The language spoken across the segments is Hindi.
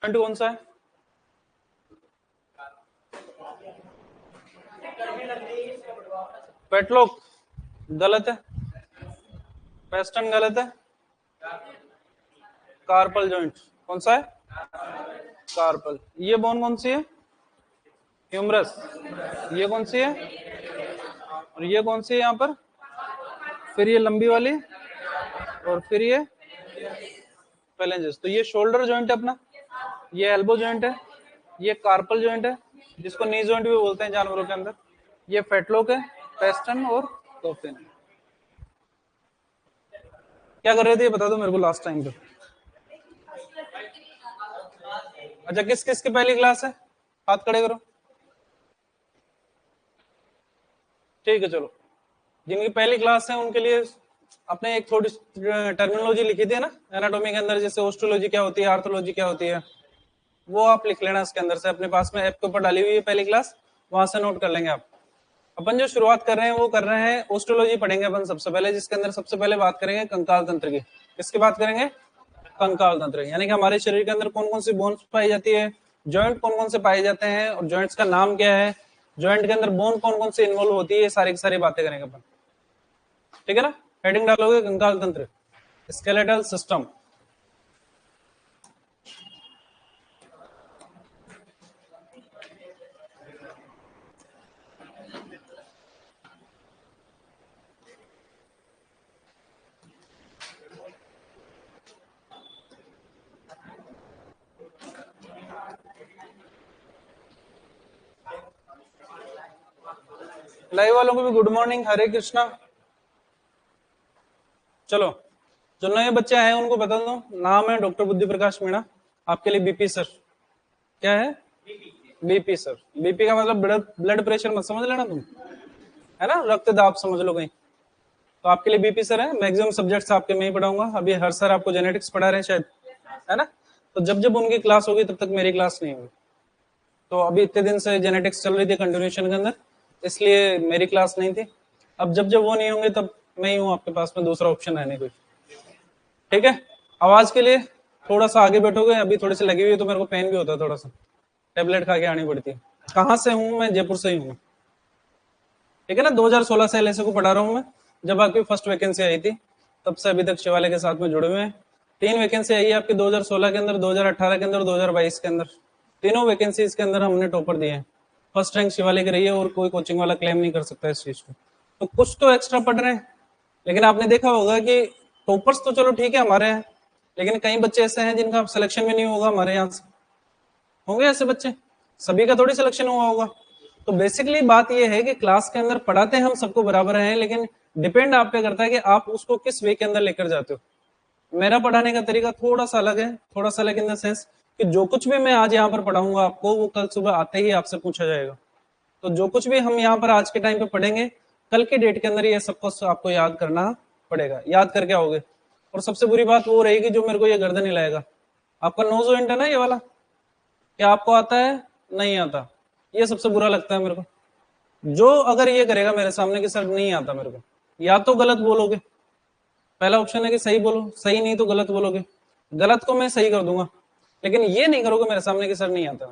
जॉइंट कौन सा है? पेटलॉक गलत है, पेस्टन गलत है, कार्पल जॉइंट कौन सा है? कार्पल। ये बोन कौन सी है? ह्यूमरस। ये कौन सी है? और ये कौन सी है यहाँ पर? फिर ये लंबी वाली और फिर ये फेलेंजेस। तो ये शोल्डर जॉइंट है अपना, ये एल्बो जॉइंट है, ये कार्पल जॉइंट है जिसको नी जॉइंट भी बोलते हैं जानवरों के अंदर, ये फेटलॉक है, पेस्टन और कोफिन। क्या कर रहे थे ये बता दो मेरे को लास्ट टाइम पे। अच्छा किस किस की पहली क्लास है? हाथ खड़े करो। ठीक है चलो, जिनकी पहली क्लास है उनके लिए अपने एक थोड़ी टर्मिनोलॉजी लिखी थी ना एनाटॉमी के अंदर, जैसे ओस्टोलॉजी क्या होती है, आर्थोलॉजी क्या होती है, वो आप लिख लेना इसके अंदर से, अपने पास में ऐप के ऊपर डाली हुई है पहली क्लास, वहां से नोट कर लेंगे आप। अपन जो शुरुआत कर रहे हैं वो कर रहे हैं ओस्टोलॉजी पढ़ेंगे अपन सबसे पहले, जिसके अंदर सबसे पहले बात करेंगे कंकाल तंत्र की। किसकी बात करेंगे? कंकाल तंत्र, यानी कि हमारे शरीर के अंदर कौन कौन सी बोन्स पाई जाती है, जॉइंट कौन कौन से पाए जाते हैं और जॉइंट्स का नाम क्या है, जॉइंट के अंदर बोन कौन कौन सी इन्वॉल्व होती है, ये सारी की सारी बातें करेंगे अपन। ठीक है ना? हेडिंग डालोगे कंकाल तंत्र, स्केलेटल सिस्टम। लाइव वालों को भी गुड मॉर्निंग, हरे कृष्णा। चलो जो नए बच्चे आए हैं उनको बता दो, नाम है डॉक्टर बुद्धि प्रकाश मीणा, आपके लिए बीपी सर। क्या है? BP sir. बीपी का मतलब ब्लड प्रेशर मत समझ लेना तुम, है ना, रक्तदाब समझ लो कहीं। तो आपके लिए बीपी सर है। मैक्सिमम सब्जेक्ट्स आपके में ही पढ़ाऊंगा। अभी हर सर आपको जेनेटिक्स पढ़ा रहे हैं शायद, है ना, तो जब जब उनकी क्लास होगी तब तक मेरी क्लास नहीं होगी। तो अभी इतने दिन से जेनेटिक्स चल रही थी कंटिन्यूएशन के अंदर, इसलिए मेरी क्लास नहीं थी। अब जब जब वो नहीं होंगे तब मैं ही हूँ आपके पास में, दूसरा ऑप्शन है नहीं कोई। ठीक है, आवाज के लिए थोड़ा सा आगे बैठोगे, अभी थोड़ी सी लगी हुई है तो मेरे को पेन भी होता है, थोड़ा सा टेबलेट खा के आनी पड़ती है। कहाँ से हूँ मैं? जयपुर से ही हूँ। ठीक है ना, 2016 से एलएसए को पढ़ा रहा हूँ मैं। जब आपकी फर्स्ट वैकेंसी आई थी तब से अभी तक शिवालय के साथ में जुड़े हुए हैं। 3 वैकेंसी आई है आपकी 2016 के अंदर, 2018 के अंदर, 2022 के अंदर। तीनों वैकेंसीज के अंदर हमने टॉपर दिए हैं। फर्स्ट रैंक शिवालय की रही है और कोई कोचिंग वाला क्लेम नहीं कर सकता इस चीज को। तो कुछ तो एक्स्ट्रा पढ़ रहे हैं, लेकिन आपने देखा होगा कि टॉपर्स तो चलो ठीक है हमारे हैं, लेकिन कई बच्चे ऐसे हैं जिनका सिलेक्शन भी नहीं होगा हमारे यहाँ से। होंगे ऐसे बच्चे, सभी का थोड़ी सिलेक्शन हुआ होगा। तो बेसिकली बात यह है कि क्लास के अंदर पढ़ाते हम सबको बराबर हैं, लेकिन डिपेंड आप पे करता है कि आप उसको किस वे के अंदर लेकर जाते हो। मेरा पढ़ाने का तरीका थोड़ा सा अलग है, थोड़ा सा अलग इन द सेंस कि जो कुछ भी मैं आज यहाँ पर पढ़ाऊंगा आपको, वो कल सुबह आते ही आपसे पूछा जाएगा। तो जो कुछ भी हम यहाँ पर आज के टाइम पे पढ़ेंगे, कल के डेट के अंदर ये सब कुछ आपको याद करना पड़ेगा। याद करके आओगे। और सबसे बुरी बात वो रहेगी जो मेरे को ये गर्दन हिलाएगा। आपका नोज जॉइंट है ना ये वाला, क्या आपको आता है? नहीं आता। ये सबसे बुरा लगता है मेरे को। जो अगर ये करेगा मेरे सामने कि सर नहीं आता मेरे को, या तो गलत बोलोगे, पहला ऑप्शन है कि सही बोलो, सही नहीं तो गलत बोलोगे, गलत को मैं सही कर दूंगा, लेकिन ये नहीं करोगे मेरे सामने कि सर नहीं आता।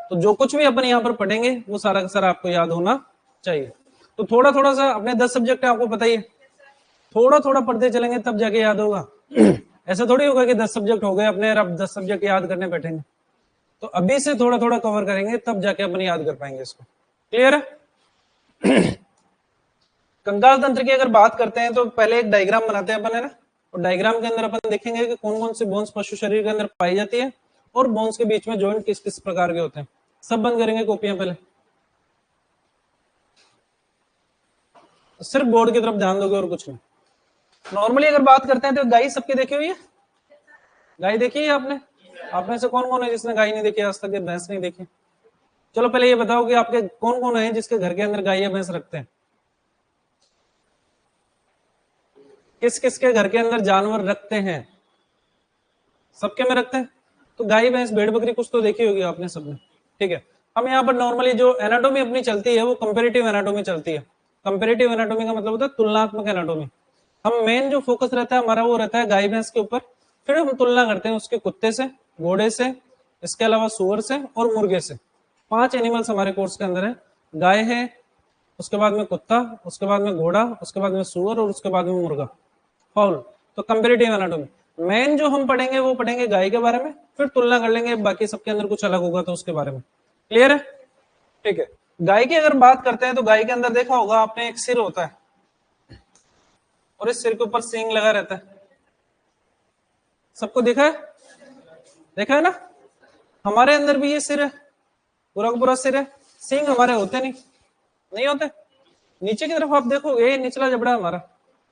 तो जो कुछ भी अपन यहाँ पर पढ़ेंगे वो सारा का सारा आपको याद होना चाहिए। तो थोड़ा थोड़ा सा, अपने 10 सब्जेक्ट है आपको पता ही है, थोड़ा थोड़ा पढ़ते चलेंगे तब जाके याद होगा। ऐसा थोड़ी होगा कि 10 सब्जेक्ट हो गए अपने और अब 10 सब्जेक्ट याद करने बैठेंगे। तो अभी से थोड़ा थोड़ा कवर करेंगे तब जाके अपन याद कर पाएंगे इसको। क्लियर है? कंकाल तंत्र की अगर बात करते हैं तो पहले एक डायग्राम बनाते हैं अपन, है ना। और डायग्राम के अंदर अपन देखेंगे कि कौन कौन सी बोन्स पशु शरीर के अंदर पाई जाती है और बोन्स के बीच में जॉइंट किस किस प्रकार के होते हैं। सब बंद करेंगे कॉपियां पहले, सिर्फ बोर्ड की तरफ ध्यान दोगे और कुछ नहीं। नॉर्मली अगर बात करते हैं तो गाय सबके देखी हुई है, गाय देखी है आपने? आप में से कौन कौन है जिसने गाय नहीं देखी आज तक, भैंस नहीं देखी? चलो पहले ये बताओ कि आपके कौन कौन है जिसके घर के अंदर गाय या भैंस रखते हैं? किस किस के घर के अंदर जानवर रखते हैं? सबके में रखते हैं। तो गाय भैंस भेड़ बकरी कुछ तो देखी होगी आपने सबने। ठीक है, हम यहाँ पर नॉर्मली जो एनाटोमी अपनी चलती है वो कंपेरेटिव एनाटोमी चलती है। कंपेरेटिव एनाटोमी का मतलब होता है तुलनात्मक एनाटोमी। हम मेन जो फोकस रहता है हमारा वो रहता है गाय भैंस के ऊपर, फिर हम तुलना करते हैं उसके कुत्ते से, घोड़े से, इसके अलावा सुअर से और मुर्गे से। 5 एनिमल्स हमारे कोर्स के अंदर है। गाय है, उसके बाद में कुत्ता, उसके बाद में घोड़ा, उसके बाद में सुअर और उसके बाद में मुर्गा, फाउल। तो कंपेरेटिव एनाटॉमी मेन जो हम पढ़ेंगे वो पढ़ेंगे गाय के बारे में, फिर तुलना कर लेंगे बाकी सबके अंदर कुछ अलग होगा तो उसके बारे में। क्लियर है? ठीक है। गाय की अगर बात करते हैं तो गाय के अंदर देखा होगा आपने एक सिर होता है और इस सिर के ऊपर सींग लगा रहता है। सबको देखा है? देखा है ना? हमारे अंदर भी ये सिर है, पूरा का पूरा सिर है। सींग हमारे होते नहीं होते। नीचे की तरफ आप देखो, ये निचला जबड़ा हमारा,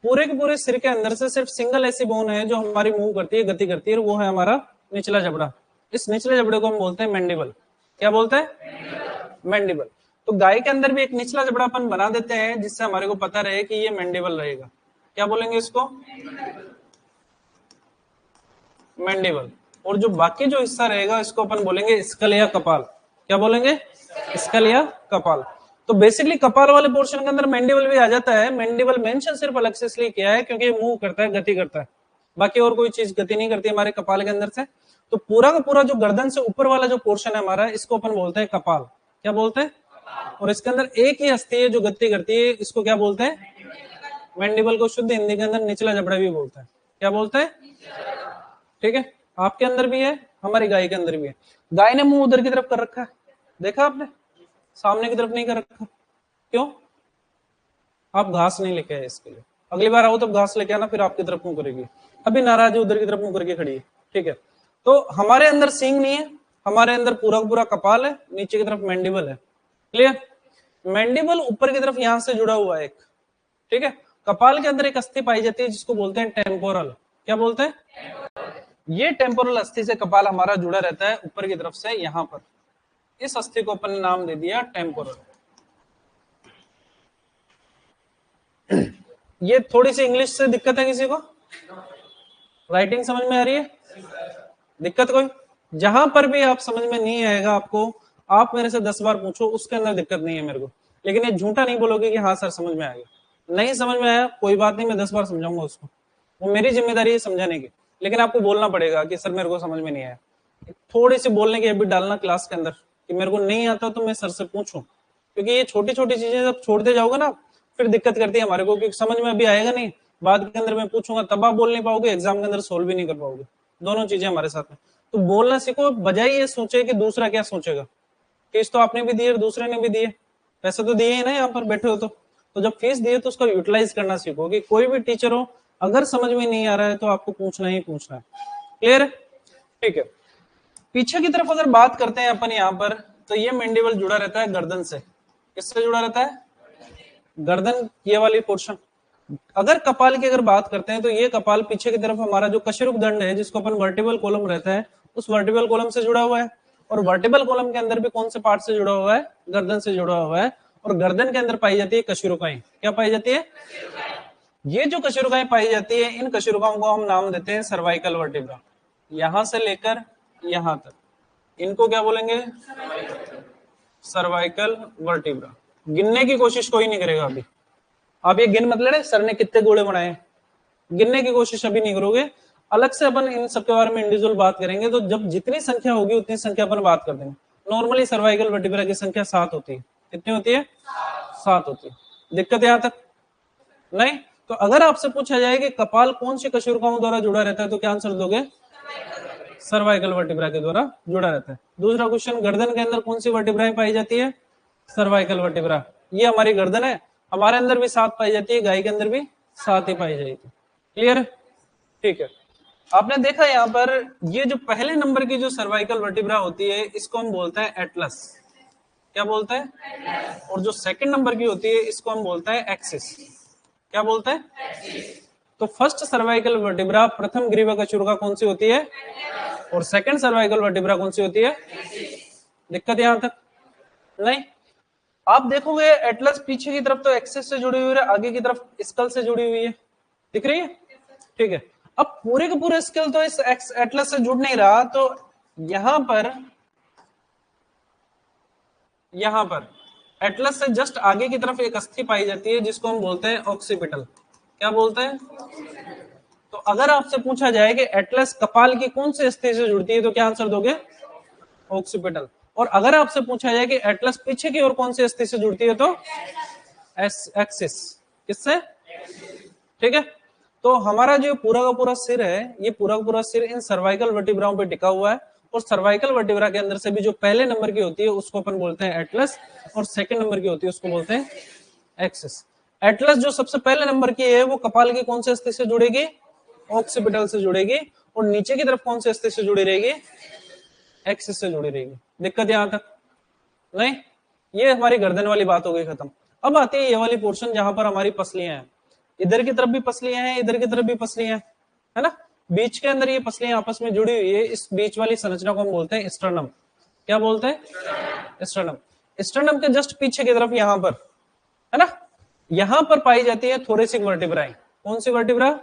पूरे के पूरे सिर के अंदर से सिर्फ सिंगल ऐसी बोन है जो हमारी मूव करती है, गति करती है, वो है हमारा निचला जबड़ा। इस निचले जबड़े को हम बोलते हैं मैंडिबल। क्या बोलते हैं? मैंडिबल। तो गाय के अंदर भी एक निचला जबड़ा अपन बना देते हैं जिससे हमारे को पता रहे कि ये मैंडिबल रहेगा। क्या बोलेंगे इसको? मैंडिबल। और जो बाकी जो हिस्सा रहेगा इसको अपन बोलेंगे स्कल या कपाल। क्या बोलेंगे? स्कल या कपाल। तो बेसिकली कपाल वाले पोर्शन के अंदर मैंडिबल भी आ जाता है। मैंडिबल मेंशन सिर्फ अलग से इसलिए किया है क्योंकि ये मूव करता है, गति करता है, बाकी और कोई चीज गति नहीं करती हमारे कपाल के अंदर से। तो पूरा का पूरा जो गर्दन से ऊपर वाला जो पोर्शन है हमारा, इसको अपन बोलते हैं कपाल। क्या बोलते हैं? और इसके अंदर एक ही अस्थि है जो गति करती है, इसको क्या बोलते हैं? मैंडिबल को शुद्ध हिंदी के अंदर निचला जबड़ा भी बोलते हैं। क्या बोलते हैं? ठीक है। आपके अंदर भी है, हमारी गाय के अंदर भी है। गाय ने मुंह उधर की तरफ कर रखा है, देखा आपने? सामने की तरफ नहीं कर रखा। क्यों? आप घास नहीं लेके आए इसके लिए। अगली बार आओ तब घास लेके आना, फिर आपकी तरफ मुंह करेगी। अभी नाराज है, उधर की तरफ मुंह करके खड़ी है। ठीक है। तो हमारे अंदर सींग नहीं है, हमारे अंदर पूरा पूरा कपाल है, नीचे की तरफ मैंडिबल है। क्लियर? मैंडिबल ऊपर की तरफ यहां से जुड़ा हुआ है एक। ठीक है। कपाल के अंदर एक अस्थि पाई जाती है जिसको बोलते हैं टेम्पोरल। क्या बोलते हैं? ये टेम्पोरल अस्थि से कपाल हमारा जुड़ा रहता है ऊपर की तरफ से यहां पर। इस अस्थि को अपन ने नाम दे दिया टेम्पोरल। ये थोड़ी सी इंग्लिश से दिक्कत है किसी को? राइटिंग समझ में आ रही है? दिक्कत कोई? जहां पर भी आप समझ में नहीं आएगा आपको, आप मेरे से 10 बार पूछो, उसके अंदर दिक्कत नहीं है मेरे को। लेकिन ये झूठा नहीं बोलोगे कि हाँ सर समझ में आएगा। नहीं समझ में आया कोई बात नहीं, मैं 10 बार समझाऊंगा उसको, वो मेरी जिम्मेदारी है समझाने की। लेकिन आपको बोलना पड़ेगा कि सर मेरे को समझ में नहीं आया। थोड़ी सी बोलने की हैबिट डालना क्लास के अंदर कि मेरे को नहीं आता तो मैं सर से पूछूं, क्योंकि ये छोटी छोटी चीजें जब छोड़ते जाओगे ना फिर दिक्कत करती है हमारे को, क्योंकि समझ में अभी आएगा नहीं, बाद के अंदर मैं पूछूंगा तब आप बोल नहीं पाओगे, एग्जाम के अंदर सोल्व भी नहीं कर पाओगे। दोनों चीजें हमारे साथ में। तो बोलना सीखो, बजाय ये सोचे कि दूसरा क्या सोचेगा। फीस तो आपने भी दी है, दूसरे ने भी दिए, पैसे तो दिए ही ना यहाँ पर बैठे हो तो जब फीस दिए तो उसका यूटिलाइज करना सीखो कि कोई भी टीचर हो अगर समझ में नहीं आ रहा है तो आपको पूछना ही पूछना है। क्लियर है? ठीक है। पीछे की तरफ अगर बात करते हैं अपन यहाँ पर, तो ये मैंडिबल जुड़ा रहता है गर्दन से। किससे जुड़ा रहता है? गर्दन, ये वाली पोर्शन। अगर कपाल की अगर बात करते हैं तो ये कपाल पीछे की तरफ हमारा जो कशेरुक दंड है जिसको अपन वर्टिबल कॉलम रहता है, उस वर्टिबल कॉलम से जुड़ा हुआ है। और वर्टिबल कॉलम के अंदर भी कौन से पार्ट से जुड़ा हुआ है? गर्दन से जुड़ा हुआ है। और गर्दन के अंदर पाई जाती है कशेरुकाएं। क्या पाई जाती है? ये जो कशेरुकाएं पाई जाती है, इन कशेरुकाओं को हम नाम देते हैं सर्वाइकल वर्टिब्रा। यहां से लेकर यहां तक इनको क्या बोलेंगे? Cervical vertebra. गिनने की कोशिश कोई नहीं करेगा अभी। आप ये गिन मत लेना सर ने कितने गोले बनाए, गिनने की कोशिश अभी नहीं करोगे। अलग से अपन इन सबके बारे में इंडिविजुअल बात करेंगे, तो जब जितनी संख्या होगी उतनी संख्या अपन बात कर देंगे। नॉर्मली सर्वाइकल वर्टिब्रा की संख्या 7 होती है। कितनी होती है? 7 होती है। दिक्कत यहां तक नहीं? तो अगर आपसे पूछा जाए कि कपाल कौन सी कशेरुकाओं द्वारा जुड़ा रहता है तो क्या आंसर दोगे? सर्वाइकल वर्टिब्रा के द्वारा जुड़ा रहता है। दूसरा क्वेश्चन, गर्दन के अंदर कौन सी वर्टिब्राएं पाई जाती है? Cervical vertebra. ये हमारी गर्दन है, हमारे अंदर भी 7 पाई जाती है, गाय के अंदर भी 7 ही पाई जाती है। क्लियर? ठीक है। आपने देखा यहाँ पर ये जो पहले नंबर की जो सर्वाइकल वर्टिब्रा होती है इसको हम बोलते हैं एटलस। क्या बोलते हैं? और जो सेकंड नंबर की होती है इसको हम बोलते हैं एक्सिस। क्या बोलते हैं? तो फर्स्ट सर्वाइकल वर्टिब्रा, प्रथम ग्रीवा कशेरुका कौन सी होती है? और सेकंड सर्वाइकल वर्टिब्रा कौन सी होती है? दिक्कत यहां तक नहीं? आप देखोगे एटलस पीछे की तरफ तो एक्सिस से जुड़ी हुई है, आगे की तरफ स्कल से जुड़ी हुई है। दिख रही है? ठीक है। अब पूरे के पूरे स्कल तो इस एटलस से जुड़ नहीं रहा, तो यहां पर एटलस से जस्ट आगे की तरफ एक अस्थि पाई जाती है जिसको हम बोलते हैं ऑक्सीपिटल। क्या बोलते हैं? तो अगर आपसे पूछा जाए कि एटलस कपाल की कौन सी अस्थि से जुड़ती है तो क्या आंसर दोगे? ऑक्सीपिटल। और अगर आपसे पूछा जाए कि एटलस पीछे की ओर कौन सी अस्थि से जुड़ती है तो एक्सिस। किससे? ठीक है। तो हमारा जो पूरा का पूरा सिर है, ये पूरा का पूरा सिर इन सर्वाइकल वर्टिब्राओं पे टिका हुआ है, और सर्वाइकल वर्टिब्रा के अंदर से भी जो पहले नंबर की होती है उसको अपन बोलते हैं एटलस, और सेकंड नंबर की होती है उसको बोलते हैं एक्सिस। एटलस जो सबसे पहले नंबर की है वो कपाल की कौन सी अस्थि से जुड़ेगी? ऑक्सीपिटल से जुड़ेगी। और नीचे की तरफ कौन सी अस्थि से जुड़ी रहेगी? एक्सिस से जुड़ी रहेगी। दिक्कत यहां तक नहीं? ये हमारी गर्दन वाली बात हो गई खत्म। अब आती है ये वाली पोर्शन जहां पर हमारी पसलियां हैं। इधर की तरफ भी पसलियां हैं, इधर की तरफ भी पसलियां हैं, है ना? बीच के अंदर ये पसलियां आपस में जुड़ी हुई है। इस बीच वाली संरचना को हम बोलते हैं स्टर्नम। क्या बोलते हैं? स्टर्नम। स्टर्नम के जस्ट पीछे की तरफ यहां पर, है ना, यहां पर पाई जाती है थोरेसिक वर्टिब्राई। कौन सी वर्टिब्रा?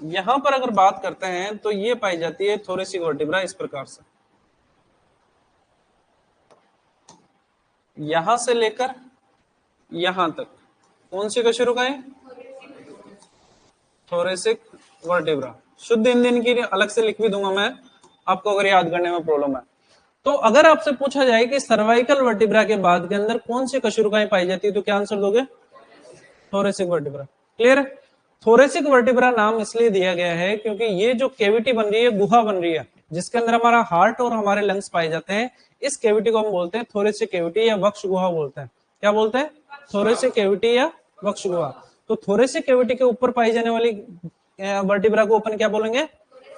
यहां पर अगर बात करते हैं तो ये पाई जाती है थोरेसिक वर्टिब्रा इस प्रकार से, यहां से लेकर यहां तक। कौन सी कशेरुकाएं? Thoracic vertebra. शुद्ध हिंदी इनकी अलग से लिख भी दूंगा मैं आपको अगर याद करने में प्रॉब्लम है तो। अगर आपसे पूछा जाए कि सर्वाइकल वर्टिब्रा के बाद के अंदर कौन सी कशेरुकाएं पाई जाती है तो क्या आंसर दोगे? Thoracic vertebra. क्लियर है? थोरेसिक वर्टिब्रा नाम इसलिए दिया गया है क्योंकि ये जो कैविटी बन रही है, गुहा बन रही है, जिसके अंदर हमारा हार्ट और हमारे लंग्स पाए जाते हैं, इस कैविटी को हम बोलते हैं थोरेसिक कैविटी या वक्ष गुहा बोलते हैं। क्या बोलते हैं? थोरेसिक कैविटी या वक्ष गुहा। तो थोरेसिक कैविटी के ऊपर पाई जाने वाली वर्टिब्रा को अपन क्या बोलेंगे?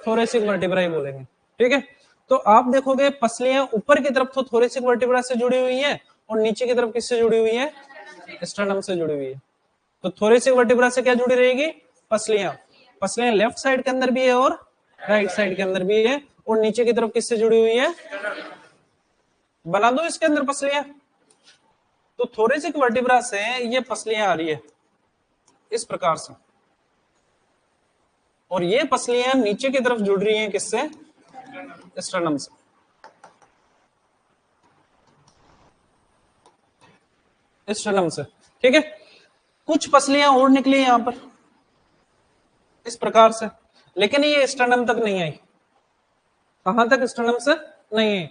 थोरेसिक वर्टिब्रा ही बोलेंगे। ठीक है। तो आप देखोगे पसलियां ऊपर की तरफ तो थोरेसिक वर्टिब्रा से जुड़ी हुई है, और नीचे की तरफ किससे जुड़ी हुई है? स्टर्नम से जुड़ी हुई है। तो थोरेसिक वर्टिब्रा से क्या जुड़ी रहेगी? पसलियां। पसलियां लेफ्ट साइड के अंदर भी है और राइट साइड के अंदर भी है, और नीचे की तरफ किससे जुड़ी हुई है? बना दो इसके अंदर पसलियां। तो थोरेसिक वर्टिब्रा से ये पसलियां आ रही है इस प्रकार से, और ये पसलियां नीचे की तरफ जुड़ रही हैं किससे? स्टर्नम से। स्टर्नम से। ठीक है। कुछ पसलियां और निकली यहां पर इस प्रकार से, लेकिन ये स्टर्नम तक नहीं आई। कहां तक? स्टर्नम से नहीं है।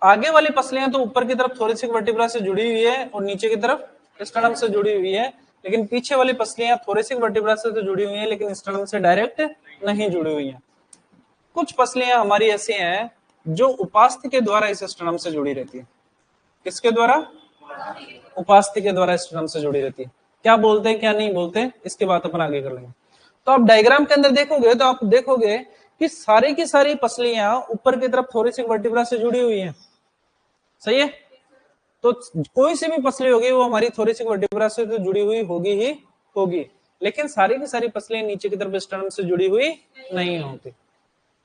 आगे वाली पसलियां तो ऊपर की तरफ थोरेसिक वर्टिब्रा से जुड़ी हुई है और नीचे की तरफ स्टर्नम से जुड़ी हुई है, लेकिन पीछे वाली पसलियां थोरेसिक वर्टिब्रा से तो जुड़ी हुई है लेकिन स्टर्नम से डायरेक्ट नहीं जुड़ी हुई है। कुछ पसलियां हमारी ऐसी हैं जो उपास्थि के द्वारा इस स्टर्नम से जुड़ी रहती है। किसके द्वारा? उपास्थि के द्वारा स्टर्नम से जुड़ी रहती है। क्या बोलते हैं क्या नहीं बोलते, इसके बाद अपन आगे कर लेंगे। तो आप डायग्राम के अंदर देखोगे तो आप देखोगे कि सारी की सारी पसलियां ऊपर की तरफ थोरेसिक वर्टिब्रा से जुड़ी हुई हैं। सही है? तो कोई सी भी पसली होगी वो हमारी थोरेसिक वर्टिब्रा से तो जुड़ी हुई होगी ही होगी, लेकिन सारी की सारी पसलियां नीचे की तरफ स्टर्नम से जुड़ी हुई नहीं होती।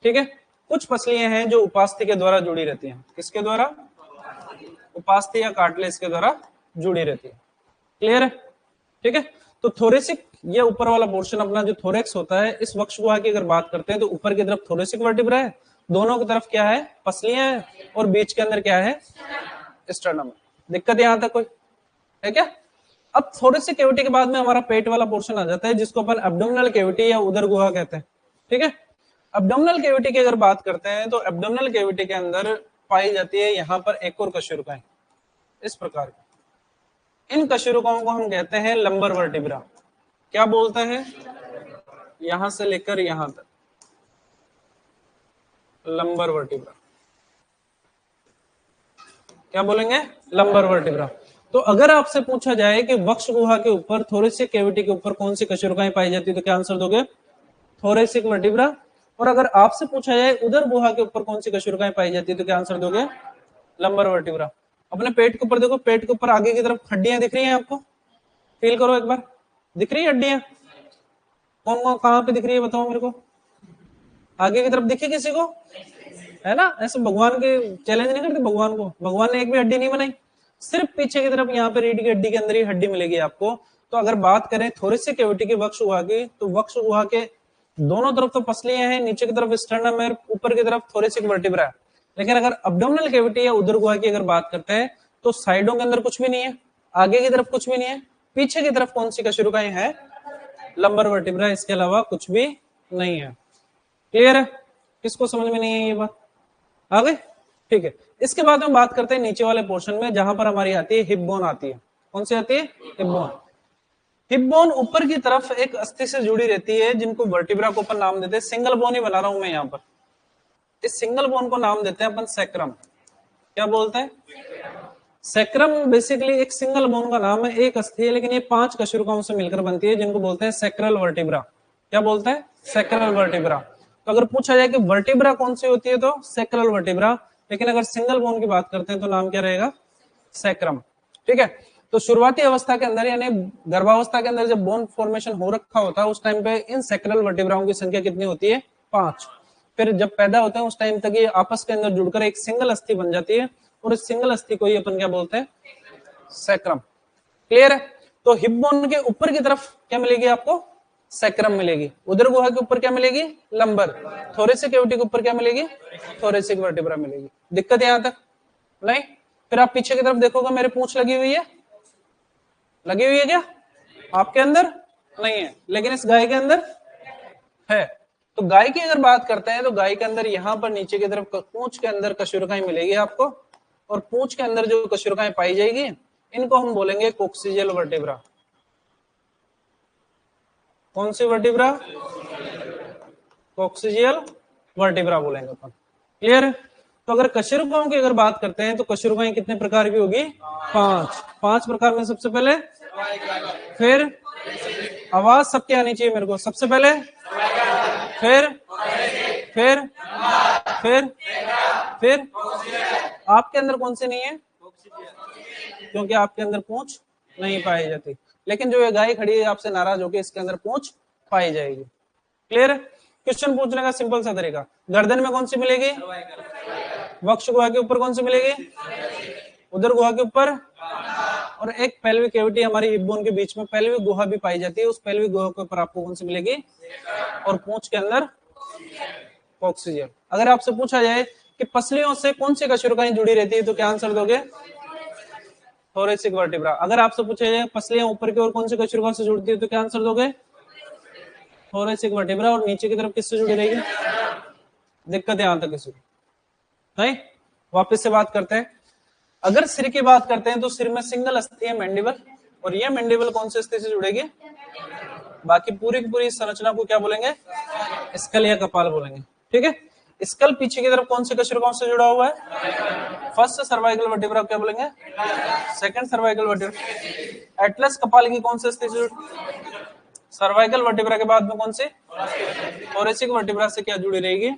ठीक है। कुछ पसलियां हैं जो उपास्थि के द्वारा जुड़ी रहती हैं। किसके द्वारा? उपास्थि या कार्टिलेज के द्वारा जुड़ी रहती है। क्लियर है? ठीक है। तो थोरेसिक, ये ऊपर वाला पोर्शन अपना जो थोरेक्स होता है, इस वक्ष गुहा की अगर बात करते हैं तो ऊपर की तरफ थोरेसिक वर्टिब्रा है, दोनों की तरफ क्या है? पसलियां हैं, और बीच के अंदर क्या है? स्टर्नम। दिक्कत यहां तक कोई है क्या? अब थोरेसिक कैविटी के बाद में हमारा पेट वाला पोर्शन आ जाता है जिसको अपन एब्डोमिनल कैविटी या उदर गुहा कहते हैं। ठीक है। एब्डोमिनल कैविटी की अगर बात करते हैं तो एब्डोमिनल कैविटी के अंदर पाई जाती है यहां पर एक और कशेरुकाएं इस प्रकार की। इन कशेरुकाओं को हम कहते हैं लंबर वर्टिब्रा। क्या बोलते हैं? यहां से लेकर यहां तक लंबर वर्टिब्रा। क्या बोलेंगे? Lumbar vertebra. तो अगर आपसे पूछा जाए कि वक्ष गुहा के ऊपर थोरेसिक कैविटी के ऊपर कौन सी कशेरुकाएं पाई जाती है तो क्या आंसर दोगे? Thoracic vertebra. और अगर आपसे पूछा जाए उदर गुहा के ऊपर कौन सी कशेरुकाएं पाई जाती है तो क्या आंसर दोगे? Lumbar vertebra. अपने पेट के ऊपर देखो, पेट के ऊपर आगे की तरफ हड्डियां दिख रही हैं आपको? फील करो एक बार, दिख रही है हड्डियां? कौन कौन कहां पे दिख रही है बताओ मेरे को? आगे की तरफ दिखी किसी को? है ना? ऐसे भगवान के चैलेंज नहीं करते भगवान को, भगवान ने एक भी हड्डी नहीं बनाई, सिर्फ पीछे की तरफ यहाँ पे रीढ़ की हड्डी के अंदर ही हड्डी मिलेगी आपको। तो अगर बात करें थोरेसिक कैविटी की वक्ष गुहा की, तो वक्ष गुहा के दोनों तरफ तो पसलियां हैं, नीचे की तरफ स्टर्नम है, ऊपर की तरफ थोरेसिक वर्टिब्रा है। लेकिन अगर अब्डोमिनल कैविटी या उदर गुहा की अगर बात करते हैं तो साइडों के अंदर कुछ भी नहीं है, आगे की तरफ कुछ भी नहीं है, पीछे की तरफ कौन सी कशेरुकाएं हैं? लंबर वर्टिब्रा, इसके अलावा कुछ भी नहीं है। क्लियर है? किसको समझ में नहीं है ये बात? आ गई? ठीक है। इसके बाद हम बात करते हैं नीचे वाले पोर्शन में, जहां पर हमारी आती है हिप बोन आती है। कौन सी आती है? Hip bone. हिप बोन ऊपर की तरफ एक अस्थि से जुड़ी रहती है, जिनको वर्टिब्रा को अपन नाम देते हैं। सिंगल बोन ही बना रहा हूं मैं यहाँ पर। इस सिंगल बोन को नाम देते हैं अपन सैक्रम। क्या बोलते हैं? सैक्रम बेसिकली एक सिंगल बोन का नाम है, एक अस्थि है, लेकिन ये 5 कशेरुकाओं से मिलकर बनती है, जिनको बोलते हैं सैक्रल वर्टिब्रा। क्या बोलते हैं? Sacral vertebra. तो अगर पूछा जाए कि वर्टिब्रा कौन सी होती है तो सैक्रल वर्टिब्रा, लेकिन अगर सिंगल बोन की बात करते हैं तो नाम क्या रहेगा? सैक्रम। ठीक है। तो शुरुआती अवस्था के अंदर यानी गर्भावस्था के अंदर जब बोन फॉर्मेशन हो रखा होता है, उस टाइम पे इन सैक्रल वर्टिब्राओं की संख्या कितनी होती है? 5। फिर जब पैदा होते हैं उस टाइम तक ये आपस के अंदर जुड़कर एक सिंगल अस्थि बन जाती है, और इस सिंगल अस्थि को ही अपन क्या बोलते हैं? सैक्रम। क्लियर है? तो हिप बोन के ऊपर की तरफ क्या मिलेगी आपको? सैक्रम मिलेगी। उदर गुहा के ऊपर क्या मिलेगी? लंबर। थोरेसिक कैविटी के ऊपर क्या मिलेगी? थोरेसिक वर्टिब्रा मिलेगी। दिक्कत यहां तक नहीं? फिर आप पीछे की तरफ देखोगे, मेरी पूंछ लगी हुई है, लगी हुई है क्या? आपके अंदर नहीं है, लेकिन इस गाय के अंदर है। तो गाय की अगर बात करते हैं तो गाय के अंदर यहाँ पर नीचे की तरफ पूंछ के अंदर कशेरुकाएं मिलेगी आपको, और पूंछ के अंदर जो कशेरुकाएं पाई जाएगी इनको हम बोलेंगे कोक्सीजियल वर्टिब्रा। कौन सी वर्टिब्रा? कोक्सीजियल वर्टिब्रा बोलेंगे अपन। क्लियर है? तो अगर कशेरुकाओं की अगर बात करते हैं तो कशेरुकाएं कितने प्रकार की होगी? 5 प्रकार में सबसे पहले, फिर आवाज सबके आनी चाहिए मेरे को, सबसे पहले, फिर फिर फिर फिर आपके अंदर कौन सी नहीं है? क्योंकि आपके अंदर पूंछ नहीं पाई जाती, लेकिन जो ये गाय खड़ी है आपसे नाराज होकर, इसके अंदर पूंछ पाई जाएगी। क्लियर है? क्वेश्चन पूछने का सिंपल सा तरीका, गर्दन में कौन सी मिलेगी? वक्ष गुहा के ऊपर कौन सी मिलेगी? उदर गुहा के ऊपर, और एक पेल्विक कैविटी हमारी हिप बोन के बीच में पेल्विक गुहा भी पाई जाती है, उस पेल्विक गुहा के ऊपर आपको कौन सी मिलेगी? और पूंछ के अंदर कोक्सीजियल। अगर आपसे पूछा जाए कि पसलियों से कौन सी कशेरुकाएं जुड़ी रहती है तो क्या आंसर दोगे? Thoracic vertebra. अगर आपसे पूछा जाए पसलियां ऊपर की ओर कौन सी कशेरुका से जुड़ती है तो क्या आंसर दोगे? Thoracic vertebra. और नीचे की तरफ किससे जुड़ी रहेगी? दिक्कत यहां तक किसी नहीं? वापस से बात करते हैं। अगर सिर की बात करते हैं तो सिर में सिंगल अस्थि है मैंडिबल, और ये मैंडिबल कौन से अस्थि से जुड़ेगी? बाकी पूरी की पूरी संरचना को क्या बोलेंगे? स्कल या कपाल बोलेंगे। ठीक है। स्कल पीछे की तरफ कौन से कशेरुकाओं से जुड़ा हुआ है? फर्स्ट सर्वाइकल वर्टिब्रा क्या बोलेंगे? Second cervical vertebra. एटलस कपाल की कौन से अस्थि से? सर्वाइकल वर्टिब्रा के बाद में कौन सी? थोरेसिक वर्टिब्रा से क्या जुड़ी रहेगी?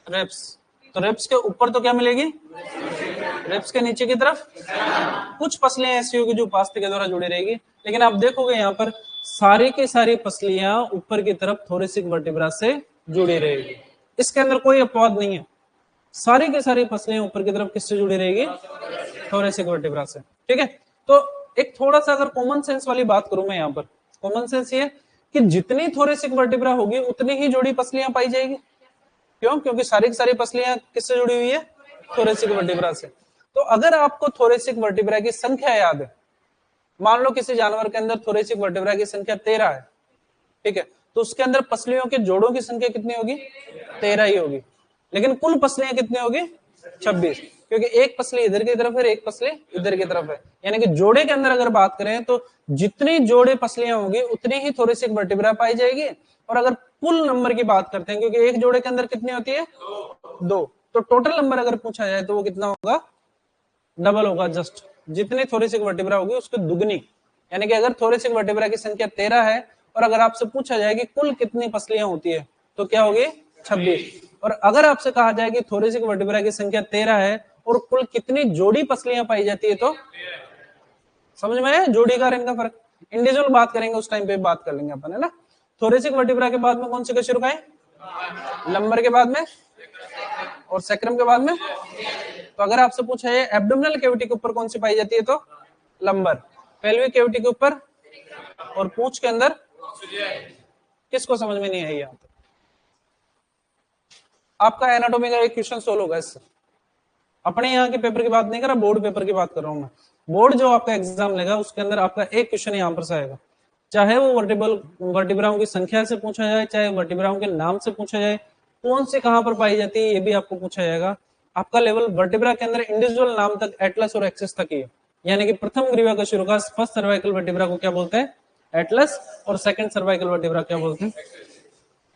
रेप्स। तो रेप्स के ऊपर तो क्या मिलेगी? रेप्स के नीचे की तरफ कुछ पसलियां ऐसी होगी जो उपास्थि के द्वारा जुड़ी रहेगी, लेकिन आप देखोगे यहाँ पर सारी की सारी पसलियां ऊपर की तरफ थोरेसिक वर्टिब्रा से जुड़ी रहेगी। इसके अंदर कोई अपवाद नहीं है, सारी की सारी पसलियां ऊपर की तरफ किससे जुड़ी रहेगी? थोरेसिक वर्टिब्रा से। ठीक है। तो एक थोड़ा सा अगर कॉमन सेंस वाली बात करूं मैं यहाँ पर, कॉमन सेंस ये कि जितनी थोरेसिक वर्टिब्रा होगी उतनी ही जोड़ी पसलियां पाई जाएगी। क्यों? क्योंकि सारी की सारी पसलियां किससे जुड़ी हुई है? थोरेसिक वर्टिब्रा से। तो अगर आपको थोरेसिक वर्टिब्रा की संख्या याद है, मान लो किसी जानवर के अंदर थोरेसिक वर्टिब्रा की संख्या 13 है, ठीक है, तो उसके अंदर पसलियों के जोड़ों की संख्या कितनी होगी? 13 ही होगी, लेकिन कुल पसलियां कितनी होगी? 26, क्योंकि एक पसली इधर की तरफ है, एक पसली इधर की तरफ है। यानी कि जोड़े के अंदर अगर बात करें तो जितनी जोड़े पसलियां होगी उतनी ही थोरेसिक वर्टिब्रा पाई जाएगी। और अगर कुल नंबर की बात करते हैं, क्योंकि एक जोड़े के अंदर कितनी होती है? 2, तो टोटल नंबर अगर पूछा जाए तो वो कितना होगा? डबल होगा। जस्ट जितनी थोरेसिक वर्टिब्रा होगी उसकी दुगनी। यानी कि अगर थोरेसिक वर्टिब्रा की संख्या 13 है और अगर आपसे पूछा जाए कि कुल कितनी पसलियां होती है तो क्या होगी? 26। और अगर आपसे कहा जाए कि थोरेसिक वर्टिब्रा की संख्या 13 है और कुल कितनी जोड़ी पसलियां पाई जाती है तो समझ में आया जोड़ी का इनका फर्क? इंडिविजुअल बात करेंगे उस टाइम पे बात कर लेंगे अपन, है ना। थोरेसिक वर्टिब्रा के बाद में कौन सी कशेरुकाएं? लंबर के बाद में और सैक्रम के बाद में। तो अगर आपसे पूछा है एब्डोमिनल कैविटी के ऊपर कौन सी पाई जाती है तो लंबर, पेल्विक कैविटी के ऊपर और पूंछ के अंदर किसको समझ में नहीं आई? यहाँ तक आपका एनाटॉमी का एक क्वेश्चन सोल्व होगा इससे। अपने यहाँ के पेपर की बात नहीं कर रहा, बोर्ड पेपर की बात कर रहा हूं मैं। बोर्ड जो आपका एग्जाम लेगा उसके अंदर आपका एक क्वेश्चन यहाँ पर से आएगा, चाहे वो वर्टिब्राओं की संख्या से पूछा जाए, चाहे वर्टिब्राओं के नाम से पूछा जाए, कौन सी कहां पर पाई जाती है ये भी आपको पूछा जाएगा। आपका लेवल वर्टिब्रा के अंदर इंडिविजुअल नाम तक एटलस और एक्सिस तक ही है, यानी कि प्रथम ग्रीवा का शुरू का फर्स्ट सर्वाइकल वर्टिब्रा को क्या बोलते हैं, एटलस, और सेकंड सर्वाइकल वर्टिब्रा क्या बोलते हैं,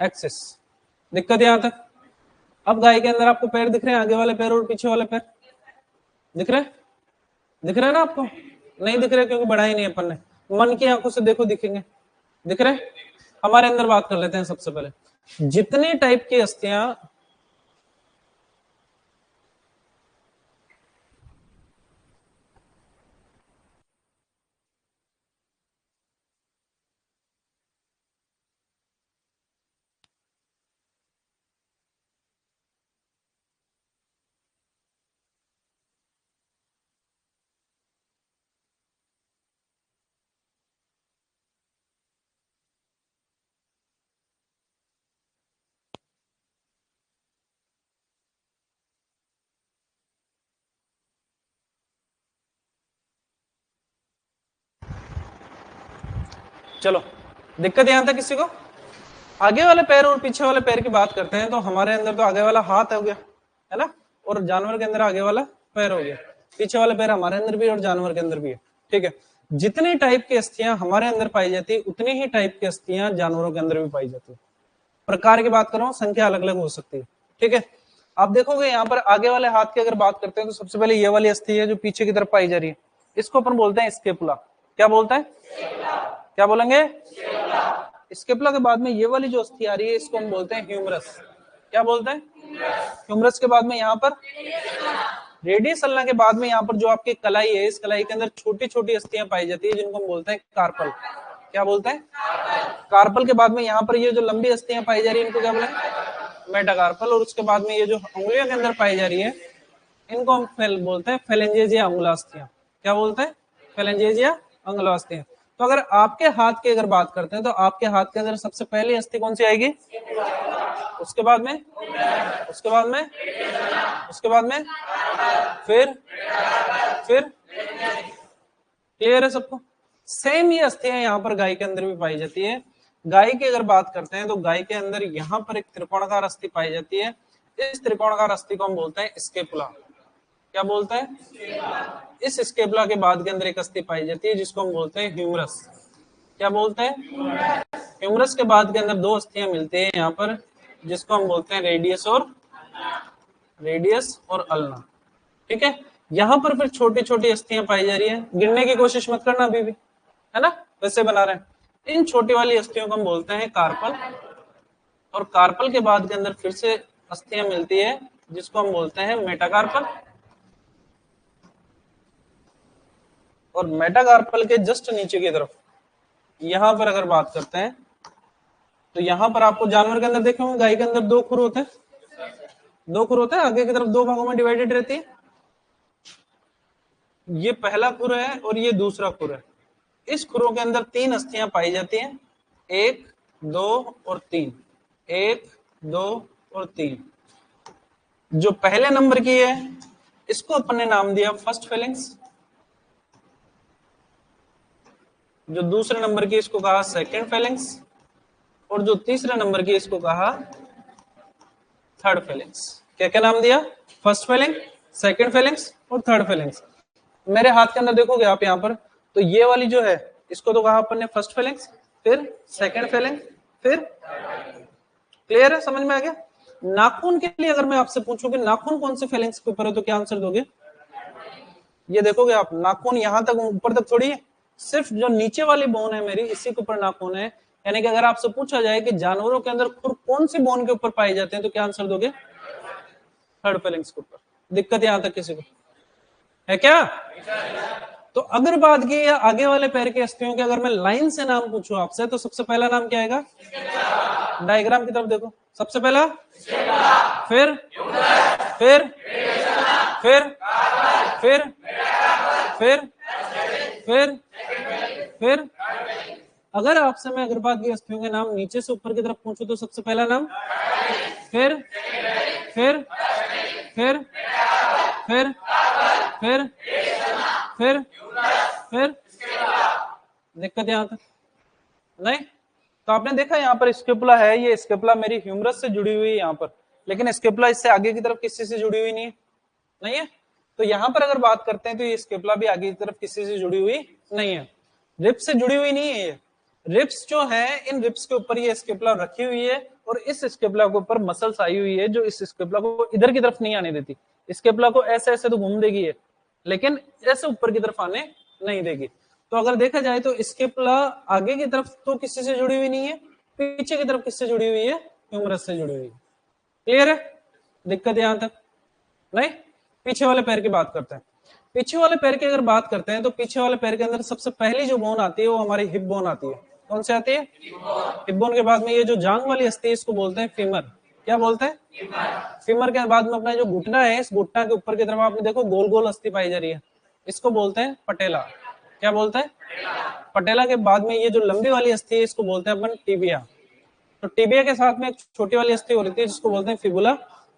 एक्सिस। दिक्कत यहां तक। अब गाय के अंदर आपको पैर दिख रहे हैं, आगे वाले पैर और पीछे वाले पैर दिख रहे हैं, दिख रहे हैं ना आपको, नहीं दिख रहे क्योंकि बढ़ाई नहीं अपन ने, मन की आंखों से देखो दिखेंगे, दिख रहे। हमारे अंदर बात कर लेते हैं सबसे पहले, जितने टाइप की अस्थियां चलो दिक्कत यहां तक किसी को, आगे वाले पैर और पीछे वाले पैर की बात करते हैं तो हमारे अंदर तो आगे वाला हाथ हो गया है ना, और जानवर के अंदर आगे वाला पैर हो गया, पीछे वाले पैर हमारे अंदर भी और जानवर के अंदर भी है, ठीक है। जितने टाइप की अस्थियां हमारे अंदर पाई जाती है उतनी ही टाइप की अस्थियां जानवरों के अंदर भी पाई जाती है। प्रकार की बात कर रहा हूं, संख्या अलग अलग हो सकती है, ठीक है। आप देखोगे यहाँ पर आगे वाले हाथ की अगर बात करते हैं तो सबसे पहले ये वाली अस्थि है जो पीछे की तरफ पाई जा रही है, इसको अपन बोलते हैं स्केपुला। क्या बोलते हैं, क्या बोलेंगे, स्केपुला के बाद में ये वाली जो अस्थि आ रही है इसको हम बोलते हैं ह्यूमरस। क्या बोलते हैं, ह्यूमरस के बाद में यहाँ पर रेडियस अल्ना के बाद में यहाँ पर जो आपकी कलाई है, इस कलाई के अंदर छोटी छोटी अस्थियां पाई जाती है जिनको हम बोलते हैं कार्पल। क्या बोलते हैं, कार्पल के बाद में यहाँ पर ये जो लंबी अस्थियां पाई जा रही है इनको क्या बोलेंगे, मेटाकार्पल, और उसके बाद में ये जो उंगलियों के अंदर पाई जा रही है इनको हम बोलते हैं फेलेंजेज या अंगुलास्थियां। क्या बोलते हैं, फेलेंजेज या अंगुलास्थियां। तो अगर आपके हाथ की अगर बात करते हैं तो आपके हाथ के अंदर सबसे पहली अस्थि कौन सी आएगी, उसके बाद में, उसके बाद में, उसके बाद में, फिर क्लियर है सबको। सेम ये अस्थियां यहाँ पर गाय के अंदर भी पाई जाती है। गाय की अगर बात करते हैं तो गाय के अंदर यहाँ पर एक त्रिकोणाकार अस्थि पाई जाती है, इस त्रिकोणाकार अस्थि को हम बोलते हैं स्केपुला। क्या बोलते हैं, इस स्केपुला के बाद के अंदर एक अस्थि पाई जाती है जिसको हम बोलते हैं ह्यूमरस। क्या बोलते हैं, ह्यूमरस के बाद के अंदर दो अस्थियां मिलती है यहाँ पर जिसको हम बोलते हैं रेडियस और अल्ना, ठीक है। यहाँ पर फिर छोटी छोटी अस्थियां पाई जा रही है, गिनने की कोशिश मत करना अभी भी, है ना, वैसे बना रहे हैं। इन छोटी वाली अस्थियों को हम बोलते हैं कार्पल, और कार्पल के बाद के अंदर फिर से अस्थियां मिलती है जिसको हम बोलते हैं मेटाकार्पल, और मेटाकार्पल के जस्ट नीचे की तरफ यहां पर अगर बात करते हैं तो यहां पर आपको जानवर के अंदर देखे होंगे गाय के अंदर दो खुर होते हैं, दो खुर होते हैं, आगे की तरफ दो भागों में डिवाइडेड रहती है, ये पहला खुर है और ये दूसरा खुर है। इस खुरों के अंदर तीन अस्थियां पाई जाती हैं, एक, दो और तीन, एक, दो और तीन। जो पहले नंबर की है इसको अपन ने नाम दिया फर्स्ट फेलिंग्स, जो दूसरे नंबर की इसको कहा सेकंड फेलिंग्स, और जो तीसरे नंबर की इसको कहा थर्ड फेलिंग्स। क्या क्या नाम दिया, फर्स्ट फेलिंग, सेकंड फेलिंग्स और थर्ड फेलिंग्स। मेरे हाथ के अंदर देखोगे आप यहाँ पर तो ये वाली जो है इसको तो कहा अपन ने फर्स्ट फेलिंग्स, फिर सेकंड फेलिंग, फिर, क्लियर है, समझ में आ गया। नाखून के लिए अगर मैं आपसे पूछूं कि नाखून कौन से फेलिंग्स के ऊपर है तो क्या आंसर दोगे, ये देखोगे आप नाखून यहां तक ऊपर तक थोड़ी है, सिर्फ जो नीचे वाली बोन है मेरी इसी के ऊपर नाखून है। यानी कि अगर आपसे पूछा जाए कि जानवरों के अंदर खुर कौन सी बोन के ऊपर पाए जाते हैं तो क्या आंसर दोगे, थर्ड फेलिंग्स के ऊपर। दिक्कत यहां तक किसी को है क्या, तो अगर बात की आगे वाले पैर की अस्थियों के अगर मैं लाइन से नाम पूछूं आपसे तो सबसे पहला नाम क्या आएगा, डायग्राम की तरफ देखो, सबसे पहला, फिर फिर फिर फिर फिर फिर फिर अगर आपसे मैं अगर बात की अस्थियों के नाम नीचे से ऊपर की तरफ पूछूं तो सबसे पहला नाम, फिर फिर फिर फिर फिर फिर फिर दिक्कत यहां तक नहीं। तो आपने देखा यहाँ पर स्केपुला है, ये स्केपुला मेरी ह्यूमरस से जुड़ी हुई है यहाँ पर, लेकिन स्केपुला इससे आगे की तरफ किसी से जुड़ी हुई नहीं है। तो यहां पर अगर बात करते हैं तो ये स्केपुला भी आगे की तरफ किसी से जुड़ी हुई नहीं है, रिब्स से जुड़ी हुई नहीं है। ये रिब्स जो है, इन रिब्स के ऊपर ये स्केपुला रखी हुई है और इस स्केपुला के ऊपर मसल्स आई हुई है जो इस स्केपुला को इधर की तरफ नहीं आने देती। स्केपुला को ऐसे ऐसे तो घूम देगी है, लेकिन ऐसे ऊपर की तरफ आने नहीं देगी। तो अगर देखा जाए तो स्केपुला आगे की तरफ तो किसी से जुड़ी हुई नहीं है, पीछे की तरफ किससे जुड़ी हुई है, ह्यूमरस से जुड़ी हुई है। क्लियर है? दिक्कत यहां तक नहीं? पीछे वाले पैर की बात करते हैं। पीछे वाले पैर की अगर बात करते हैं तो पीछे वाले पैर के अंदर सबसे पहली जो बोन आती है वो हमारी हिप बोन आती है। कौन सी आती है? हिप बोन के बाद में ये जो जांग वाली अस्थि है इसको बोलते हैं फीमर। क्या बोलते हैं? फीमर के बाद में अपना जो घुटना है, इस घुटना के ऊपर की तरफ आपने देखो गोल गोल अस्थि पाई जा रही है, इसको बोलते हैं पटेला। क्या बोलते हैं? पटेला के बाद में ये जो लंबी वाली अस्थि है इसको बोलते हैं अपन टिबिया। तो टिबिया के साथ में एक छोटी वाली अस्थि हो रही है जिसको बोलते हैं फिबुला।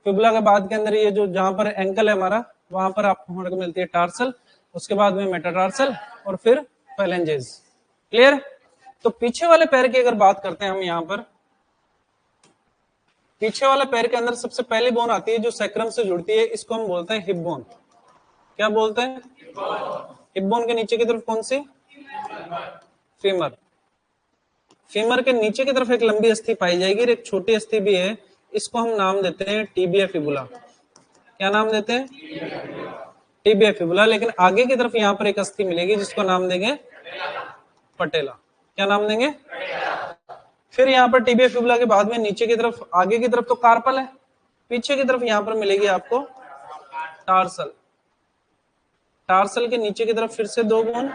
फिबुला के बाद के अंदर ये जो जहां पर एंकल है हमारा, वहां पर आपको हमारे को मिलती है टार्सल, उसके बाद में मेटाटार्सल और फिर फेलेंजेस। क्लियर? तो पीछे वाले पैर की अगर बात करते हैं हम, यहाँ पर पीछे वाले पैर के अंदर सबसे पहली बोन आती है जो सैक्रम से जुड़ती है, इसको हम बोलते हैं हिप बोन। क्या बोलते हैं? हिप बोन के नीचे की तरफ कौन सी? फीमर। फीमर के नीचे की तरफ एक लंबी अस्थि पाई जाएगी और एक छोटी अस्थि भी है, इसको हम नाम देते हैं टिबिया फिबुला। क्या नाम देते हैं? Tibia fibula. लेकिन आगे की तरफ यहाँ पर एक अस्थि मिलेगी जिसको नाम देंगे पटेला। क्या नाम देंगे? फिर यहाँ पर टिबिया फिबुला के बाद में नीचे की तरफ, आगे की तरफ तो कार्पल है, पीछे की तरफ यहाँ पर मिलेगी आपको टार्सल। टार्सल के नीचे की तरफ फिर से दो बोन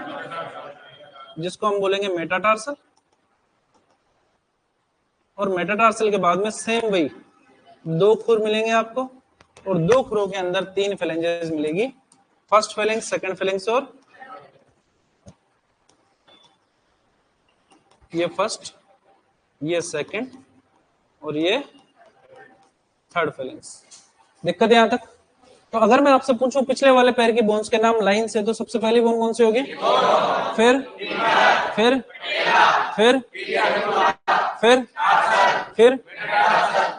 जिसको हम बोलेंगे मेटाटार्सल, और मेटाटार्सल के बाद में सेम वही दो खुर मिलेंगे आपको, और दो खुरों के अंदर तीन फेलेंजेस मिलेगी, फर्स्ट फेलेंस, सेकंड फेलेंस और ये फर्स्ट, ये सेकंड और ये थर्ड फेलेंस। दिक्कत यहां तक? तो अगर मैं आपसे पूछूं पिछले वाले पैर की बोन्स के नाम लाइन से, तो सबसे पहली बोन कौन सी होगी? फिर फिर फिर फिर फिर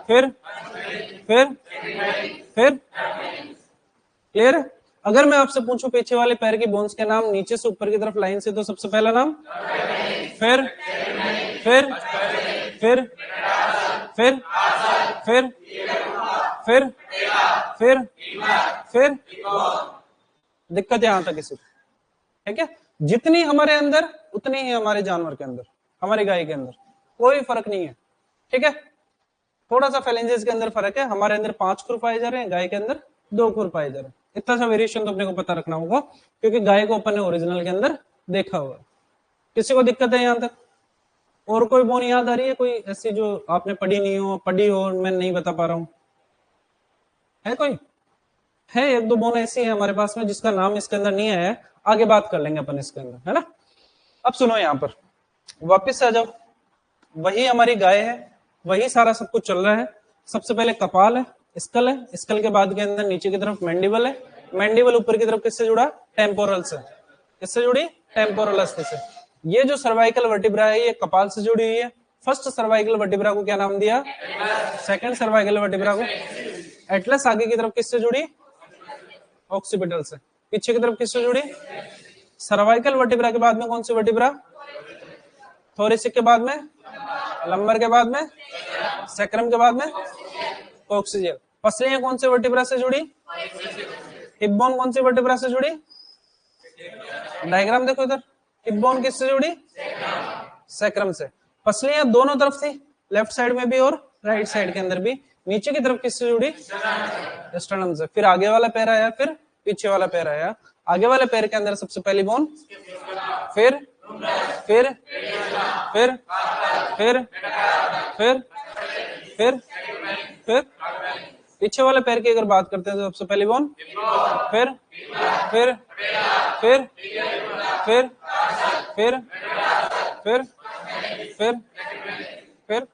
फिर फिर फिर क्लियर? अगर मैं आपसे पूछूं पीछे वाले पैर की बोन्स के नाम नीचे से ऊपर की तरफ लाइन से, तो सबसे पहला नाम फिर फिर फिर फिर फिर फिर फिर फिर दिक्कत यहां तक इसी, ठीक है? जितनी हमारे अंदर उतनी ही हमारे जानवर के अंदर, हमारी गाय के अंदर कोई फर्क नहीं है, ठीक है? थोड़ा सा फेलेंजेस के अंदर फर्क है, हमारे अंदर 5 खुर पाए जा रहे हैं, गाय के अंदर 2 खुर पाए जा रहे हैं। इतना सा वेरिएशन तो अपने को पता रखना होगा, क्योंकि गाय को अपन ने ओरिजिनल के अंदर देखा हुआ। किसी को दिक्कत है यहां तक? और कोई बोन याद आ रही है कोई ऐसी जो आपने पढ़ी नहीं हो, पढ़ी हो मैं नहीं बता पा रहा हूं? है कोई? है एक दो बोन ऐसी है हमारे पास में जिसका नाम इसके अंदर नहीं है, आगे बात कर लेंगे अपन इसके अंदर, है ना? अब सुनो, यहाँ पर वापस आ जाओ, वही हमारी गाय है, वही सारा सब कुछ चल रहा है। सबसे पहले कपाल है, स्कल है, स्कल के बाद के अंदर नीचे की तरफ मैंडिबल है, मैंडिबल ऊपर की तरफ किससे जुड़ा? टेम्पोरल से। किससे जुड़ी? टेम्पोरल अस्थि से। ये जो सर्वाइकल वर्टिब्रा है ये कपाल से जुड़ी हुई है। फर्स्ट सर्वाइकल वर्टिब्रा को क्या नाम दिया? सेकंड सर्वाइकल वर्टिब्रा को एटलस। आगे की तरफ किससे जुड़ी? ऑक्सीपिटल से। पीछे की तरफ किससे जुड़ी? सर्वाइकल वर्टिब्रा के बाद में कौन सी वर्टिब्रा? थोरेसिक के बाद में लंबर, के बाद में सैक्रम, के बाद में कॉक्सिजियल। पसलियां कौन से वर्टिब्रा से जुड़ी? हिप बोन कौन सी वर्टिब्रा से जुड़ी? डायग्राम देखो इधर, हिप बोन किससे जुड़ी? सैक्रम से। पसलियां दोनों तरफ थी, लेफ्ट साइड में भी और राइट साइड के अंदर भी। नीचे की तरफ किससे जुड़ी? स्टर्नम से। फिर आगे वाला पैर आया, फिर पीछे वाला पैर आया। आगे वाले पैर के अंदर सबसे पहली बोन, फिर फिर फिर फिर फिर फिर फिर पीछे वाले पैर की अगर बात करते हैं तो सबसे पहली बोन, फिर फिर फिर फिर फिर फिर फिर फिर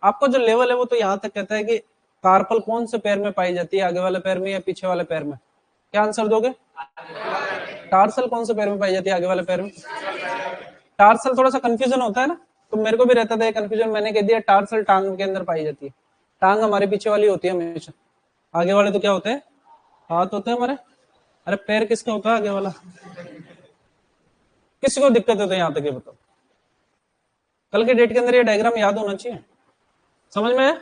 आपको जो लेवल है वो तो यहां तक कहता है कि कार्पल कौन से पैर में पाई जाती है, आगे वाले पैर में या पीछे वाले पैर में? क्या आंसर दोगे? टार्सल कौन से पैर में पाई जाती है, आगे वाले पैर में? टार्सल थोड़ा सा कंफ्यूजन होता है ना, तो मेरे को भी रहता था ये कंफ्यूजन, मैंने कह दिया टार्सल टांग के अंदर पाई जाती है। टांग हमारे पीछे वाली होती है हमेशा, आगे वाले तो क्या होते हैं, हाथ होते हैं हमारे। अरे पैर किसका होता है, आगे वाला। किसी को दिक्कत होती है यहाँ तक ये बताओ? कल के डेट के अंदर ये डायग्राम याद होना चाहिए, समझ में है?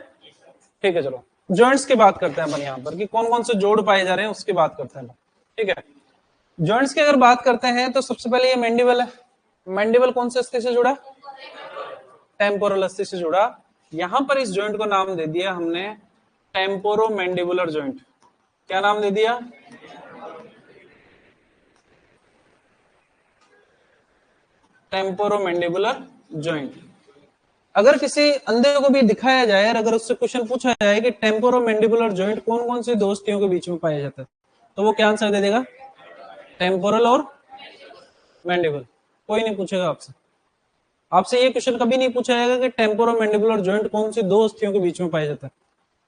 ठीक है, चलो जॉइंट्स की बात करते हैं अपन यहाँ पर कि कौन कौन से जोड़ पाए जा रहे हैं, उसकी बात करते हैं। ठीक है, जॉइंट्स की अगर बात करते हैं तो सबसे पहले ये मैंडिबल है। मैंडिबल कौन से अस्थि से जुड़ा? टेम्पोरल अस्थि से जुड़ा। यहां पर इस जॉइंट को नाम दे दिया हमने टेम्पोरो मैंडिबुलर जॉइंट। क्या नाम दे दिया? Temporo mandibular joint. अगर किसी अंधे को भी दिखाया जाए और अगर उससे क्वेश्चन पूछा जाए कि टेम्पोरो मैंडिबुलर जॉइंट कौन कौन सी दो अस्थियों के बीच में पाया जाता है, तो वो क्या आंसर दे देगा? टेम्पोरल और मैंडिबल। कोई नहीं पूछेगा आपसे, आपसे ये क्वेश्चन कभी नहीं पूछा जाएगा कि टेम्पोरो मैंडिबुलर जॉइंट कौन सी दो अस्थियों के बीच में पाया जाता है।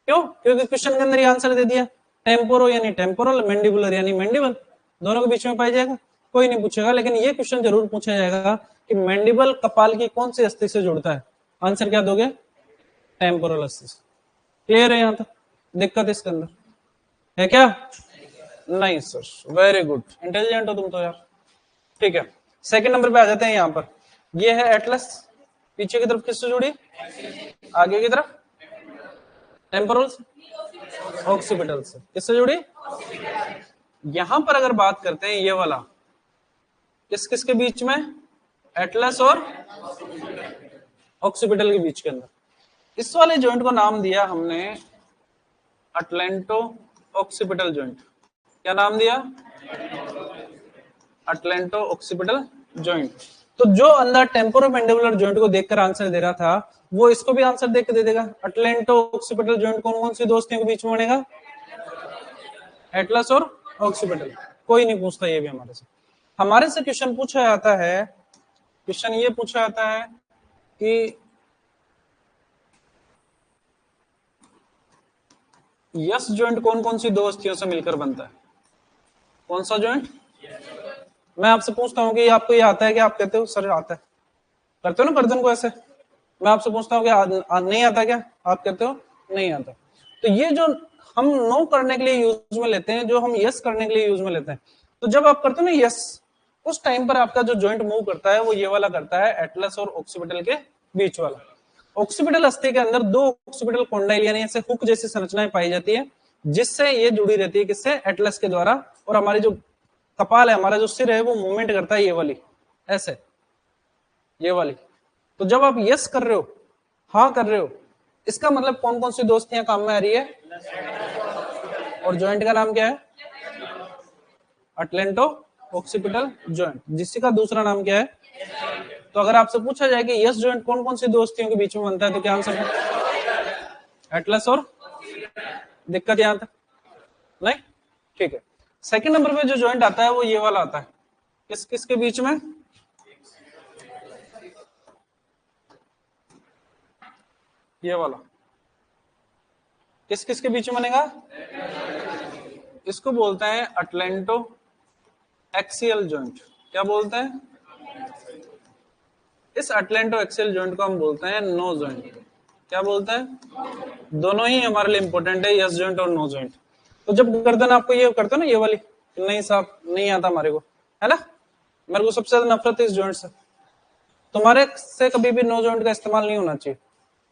क्यों? क्योंकि क्वेश्चन के अंदर ये आंसर दे दिया, टेम्पोरो यानी टेम्पोरल, मैंडिबुलर यानी मैंडिबल, दोनों के बीच में पाया जाएगा। कोई नहीं पूछेगा, लेकिन ये क्वेश्चन जरूर पूछा जाएगा कि मैंडिबल कपाल की कौन सी अस्थि से जुड़ता है। आंसर क्या दोगे? टेम्पोरल अस्थि से। क्लियर है? यहां तक दिक्कत इसके अंदर है क्या? नहीं सर, वेरी गुड, इंटेलिजेंट हो तुम तो यार। ठीक है, सेकंड नंबर पे आ जाते हैं। यहाँ पर ये है एटलस, पीछे की तरफ किससे जुड़ी? आगे की तरफ टेम्पोरल से, ऑक्सीपिटल से। किससे जुड़ी? यहां पर अगर बात करते हैं ये वाला, किस किस के बीच में? एटलस और ऑक्सीपिटल के बीच के अंदर। इस वाले जॉइंट को नाम दिया हमने अटलेंटो ऑक्सीपिटल जॉइंट। क्या नाम दिया? अटलेंटो ऑक्सीपिटल जॉइंट। तो जो अंदर टेम्पोरोमैंडिबुलर जॉइंट को देखकर आंसर दे रहा था, वो इसको भी आंसर देख के दे देगा। अटलेंटो ऑक्सीपिटल जॉइंट कौन कौन सी दो अस्थियों के बीच में बनेगा? एटलस और ऑक्सीपिटल। कोई नहीं पूछता ये भी हमारे से। हमारे से क्वेश्चन पूछा जाता है, क्वेश्चन ये पूछा जाता है कि यस जॉइंट कौन कौन सी दो अस्थियों से मिलकर बनता है? कौन सा जॉइंट? मैं आपसे पूछता हूँ कि आपको ये आता है? कि आप कहते हो सर आता है, करते हो ना गर्दन को ऐसे। मैं आपसे पूछता हूँ कि नहीं आता क्या? आप कहते हो नहीं आता। तो ये जो हम नो करने के लिए यूज में लेते हैं, जो हम यस करने के लिए यूज में लेते हैं, तो जब आप करते हो ना यस, उस टाइम पर आपका जो जॉइंट मूव करता है वो ये वाला करता है, एटलस और ऑक्सीपिटल के बीच वाला। ऑक्सीपिटल अस्थि के अंदर दो ऑक्सीपिटल कॉन्डाइल यानी ऐसे हुक जैसी संरचनाएं पाई जाती है, जिससे ये जुड़ी रहती है किससे? एटलस के द्वारा। और हमारी जो कपाल है, हमारा जो सिर है, वो मूवमेंट करता है ये वाली, ऐसे, ये वाली। तो जब आप यस कर रहे हो, हाँ कर रहे हो, इसका मतलब कौन कौन सी दोस्तियां काम में आ रही है? और जॉइंट का नाम क्या है? अटलेंटो ऑक्सीपिटल जॉइंट, जिसका दूसरा नाम क्या है? तो अगर आपसे पूछा जाए कि यस जॉइंट कौन कौन सी दोस्तियों के बीच में बनता है, तो क्या आंसर है? एटलस और, दिक्कत यहां तक नहीं? ठीक है, सेकंड नंबर पे जो जॉइंट आता है वो ये वाला आता है, किस किस के बीच में? ये वाला किस किस के बीच में बनेगा? इसको बोलते हैं अटलेंटो एक्सियल जॉइंट। क्या बोलते हैं? इस अटलेंटो एक्सियल जॉइंट को हम बोलते हैं नो जॉइंट। क्या बोलते हैं? दोनों ही हमारे लिए इंपॉर्टेंट है, यस जॉइंट और नो जॉइंट। तो जब गर्दन आपको ये करते हो ना, ये वाली, नहीं साहब नहीं आता हमारे को, है ना, मेरे को सबसे ज्यादा नफरत है इस जॉइंट से, तुम्हारे से कभी भी नो जॉइंट का इस्तेमाल नहीं होना चाहिए।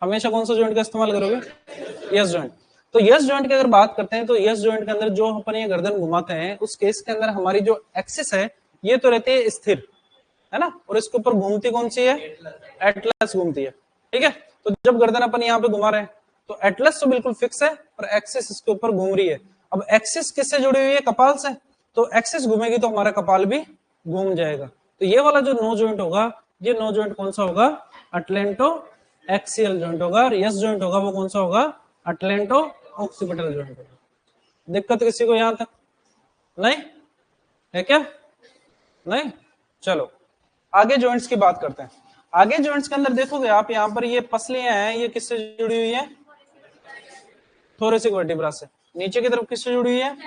हमेशा कौन सा जॉइंट का इस्तेमाल करोगे? Yes joint. तो यस जॉइंट की अगर बात करते हैं, तो यस जॉइंट के अंदर जो अपन ये गर्दन घुमाते हैं, उस केस के अंदर हमारी जो एक्सिस है ये तो रहती है स्थिर, है ना, और इसके ऊपर घूमती कौन सी है? एटलस घूमती है। ठीक है, तो जब गर्दन अपन यहाँ पे घुमा रहे हैं, तो एटलस तो बिल्कुल फिक्स है और एक्सिस इसके ऊपर घूम रही है। अब एक्सिस किससे जुड़ी हुई है? कपाल से। तो एक्सिस घूमेगी तो हमारा कपाल भी घूम जाएगा। तो ये वाला जो नो जॉइंट होगा, ये नो जॉइंट कौन सा होगा? अटलेंटो एक्सियल जॉइंट होगा। और यस जॉइंट होगा वो कौन सा होगा? अटलेंटो ऑक्सीपिटल जॉइंट होगा। दिक्कत किसी को यहां तक नहीं है क्या? नहीं? चलो आगे जॉइंट्स की बात करते हैं। आगे जॉइंट्स के अंदर देखोगे आप, यहाँ पर ये पसलियां हैं, ये किससे जुड़ी हुई है? थोरेसिक वर्टिब्रा से। नीचे की तरफ किससे जुड़ी हुई है?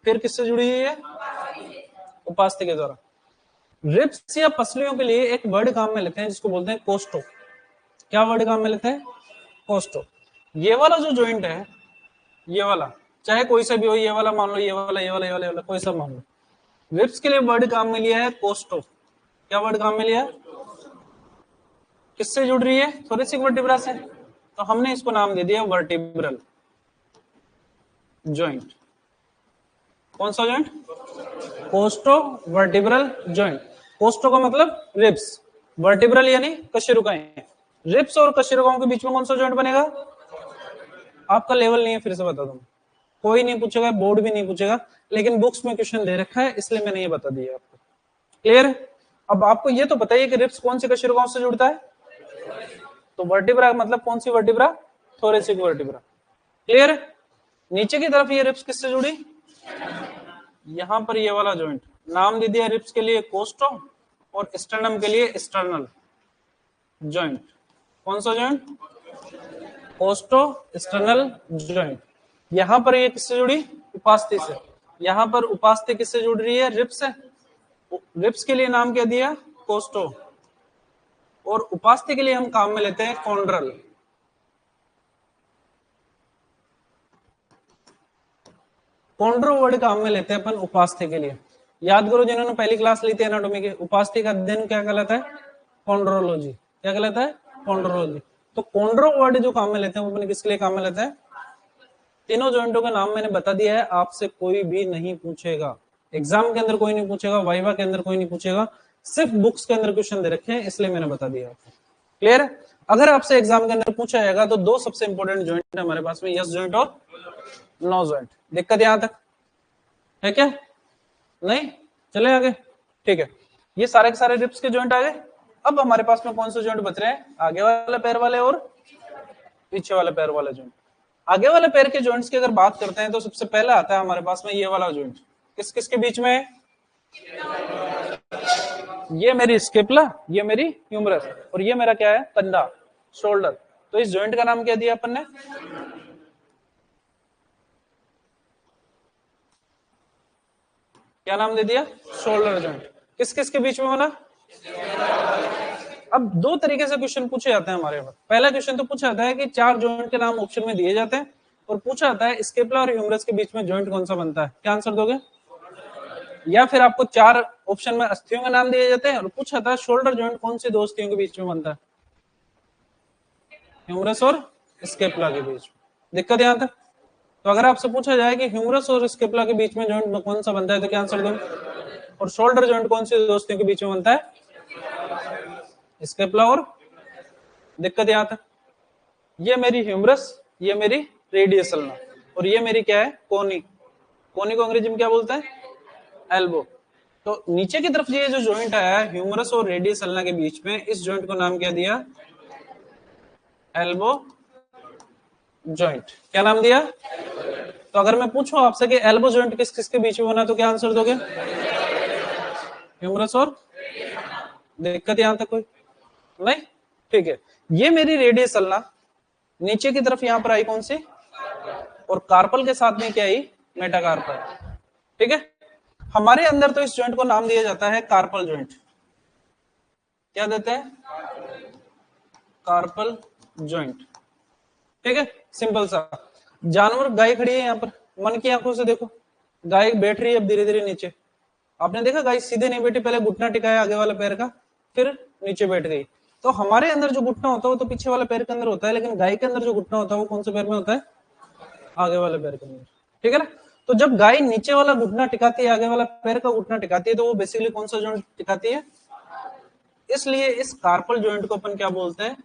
फिर किससे जुड़ी हुई है? उपास्थि के द्वारा। रिब्स या पसलियों के लिए एक वर्ड काम में लेते हैं जिसको बोलते हैं कोस्टो। क्या वर्ड काम में लेते हैं? कोस्टो। ये वाला जो जॉइंट है, ये वाला, चाहे कोई सा भी हो, ये वाला मान लो, ये वाला, ये वाला, ये वाला, ये वाला, कोई सा मान लो, रिब्स के लिए वर्ड काम में लिया है कोस्टो। क्या वर्ड काम में लिया है? किससे जुड़ रही है? थोरेसिक वर्टिब्रा से। तो हमने इसको नाम दे दिया वर्टिब्रल जॉइंट। कौन सा joint? Costo vertebral joint. Costo का मतलब रिब्स, वर्टिब्रल यानी कशेरुकाएं। रिब्स और कशेरुकाओं के बीच में कौन सा जॉइंट बनेगा? आपका लेवल नहीं है, फिर से बता दूं, कोई नहीं पूछेगा, बोर्ड भी नहीं पूछेगा, लेकिन बुक्स में क्वेश्चन दे रखा है, इसलिए मैंने ये बता दिया आपको। क्लियर? अब आपको ये तो बताइए कि रिब्स कौन सी कशेरुकाओं से जुड़ता है? तो वर्टिब्रा मतलब कौन सी वर्टिब्रा? Thoracic vertebra. क्लियर? नीचे की तरफ ये रिब्स किससे जुड़ी? यहां पर ये वाला जॉइंट, नाम दे दिया रिब्स के लिए कोस्टो और स्टर्नम के लिए स्टर्नल जॉइंट। कौन सा जॉइंट? Costo sternal joint. यहां पर ये किससे जुड़ी? उपास्थि से। यहां पर उपास्थि किससे जुड़ रही है? रिब्स से। रिब्स के लिए नाम क्या दिया? कोस्टो, और उपास्थि के लिए हम काम में लेते हैं कॉन्ड्रल। कॉन्ड्रो वर्ड काम में लेते हैं अपन उपास्थि के लिए। याद करो जिन्होंने पहली क्लास ली थी एनाटॉमी की, उपास्थि का अध्ययन क्या कहलाता है? कॉन्ड्रोलॉजी। क्या कहलाता है? कॉन्ड्रोलॉजी। तो कॉन्ड्रो वर्ड जो काम में लेते हैं वो अपने किसके लिए काम में लेते हैं? तीनों जॉइंटों का नाम मैंने बता दिया है, आपसे कोई भी नहीं पूछेगा, एग्जाम के अंदर कोई नहीं पूछेगा, वाइवा के अंदर कोई नहीं पूछेगा, सिर्फ बुक्स के अंदर क्वेश्चन दे रखे हैं, इसलिए मैंने बता दिया आपको। क्लियर? अगर आपसे एग्जाम के अंदर पूछा जाएगा तो दो सबसे इंपॉर्टेंट जॉइंट है हमारे पास में, यस जॉइंट और नो जॉइंट। दिक्कत यहां तक है क्या? नहीं? चले आगे। ठीक है, ये सारे के सारे रिब्स के जॉइंट आ गए। अब हमारे पास में कौन से जॉइंट बच रहे हैं? आगे वाले पैर वाले और पीछे वाले पैर वाले जॉइंट। आगे वाले पैर के जॉइंट्स की अगर बात करते हैं तो सबसे पहला आता है हमारे पास में ये वाला जॉइंट। किस किस के बीच में? ये मेरी स्केपुला, ये मेरी ह्यूमरस, और ये मेरा क्या है? कंधा, शोल्डर। तो इस जॉइंट का नाम क्या दिया अपन ने? क्या नाम दे दिया? Shoulder joint. किस किस के बीच में बना? अब दो तरीके से क्वेश्चन पूछे जाते हैं हमारे पास। पहला क्वेश्चन तो पूछा जाता है कि चार जॉइंट के नाम ऑप्शन में दिए जाते हैं, और पूछा जाता है स्केपुला और ह्यूमरस के बीच में जॉइंट कौन सा बनता है? क्या आंसर दोगे? या फिर आपको चार ऑप्शन में अस्थियों के नाम दिए जाते हैं और पूछा जाता है शोल्डर जॉइंट कौन सी दो अस्थियों के बीच में बनता है? ह्यूमरस और स्केपुला के बीच। दिक्कत यहां तक? तो अगर आपसे पूछा जाए कि ह्यूमरस और स्केपुला के बीच में जॉइंट कौन सा बनता है तो क्या आंसर दो? और शोल्डर जॉइंट कौन सी दो अस्थियों के बीच में बनता है? स्केपुला और, दिक्कत यहां तक? ये मेरी ह्यूमरस, ये मेरी रेडियस अल्ना, और ये मेरी क्या है? कोनी। कोनी को अंग्रेजी में क्या बोलते हैं? एल्बो। तो नीचे की तरफ ये जो जॉइंट आया है ह्यूमरस और रेडियस अल्ना के बीच में, इस जॉइंट को नाम क्या दिया? Elbow joint. क्या नाम दिया? तो अगर मैं पूछूं आपसे कि एल्बो जॉइंट किस किस के बीच में बना तो क्या आंसर दोगे? ह्यूमरस और, दिक्कत यहां तक कोई नहीं? ठीक है, ये मेरी रेडियस अल्ना नीचे की तरफ यहां पर आई कौन सी? और कार्पल के साथ में क्या आई? मेटाकार्पल। ठीक है, हमारे अंदर तो इस जॉइंट को नाम दिया जाता है कार्पल जॉइंट। क्या देते हैं? Carpal joint. ठीक है, सिंपल सा। जानवर, गाय खड़ी है यहाँ पर, मन की आंखों से देखो, गाय बैठ रही है अब धीरे धीरे नीचे। आपने देखा गाय सीधे नहीं बैठी, पहले घुटना टिकाया आगे वाले पैर का, फिर नीचे बैठ गई। तो हमारे अंदर जो घुटना होता है वो तो पीछे वाले पैर के अंदर होता है, लेकिन गाय के अंदर जो घुटना होता है वो कौन से पैर में होता है? आगे वाले पैर के अंदर। ठीक है ना? तो जब गाय नीचे वाला घुटना टिकाती है, आगे वाला पैर का घुटना टिकाती है, तो वो बेसिकली कौन सा जॉइंट टिकाती है? इसलिए इस कार्पल जॉइंट को अपन क्या बोलते हैं?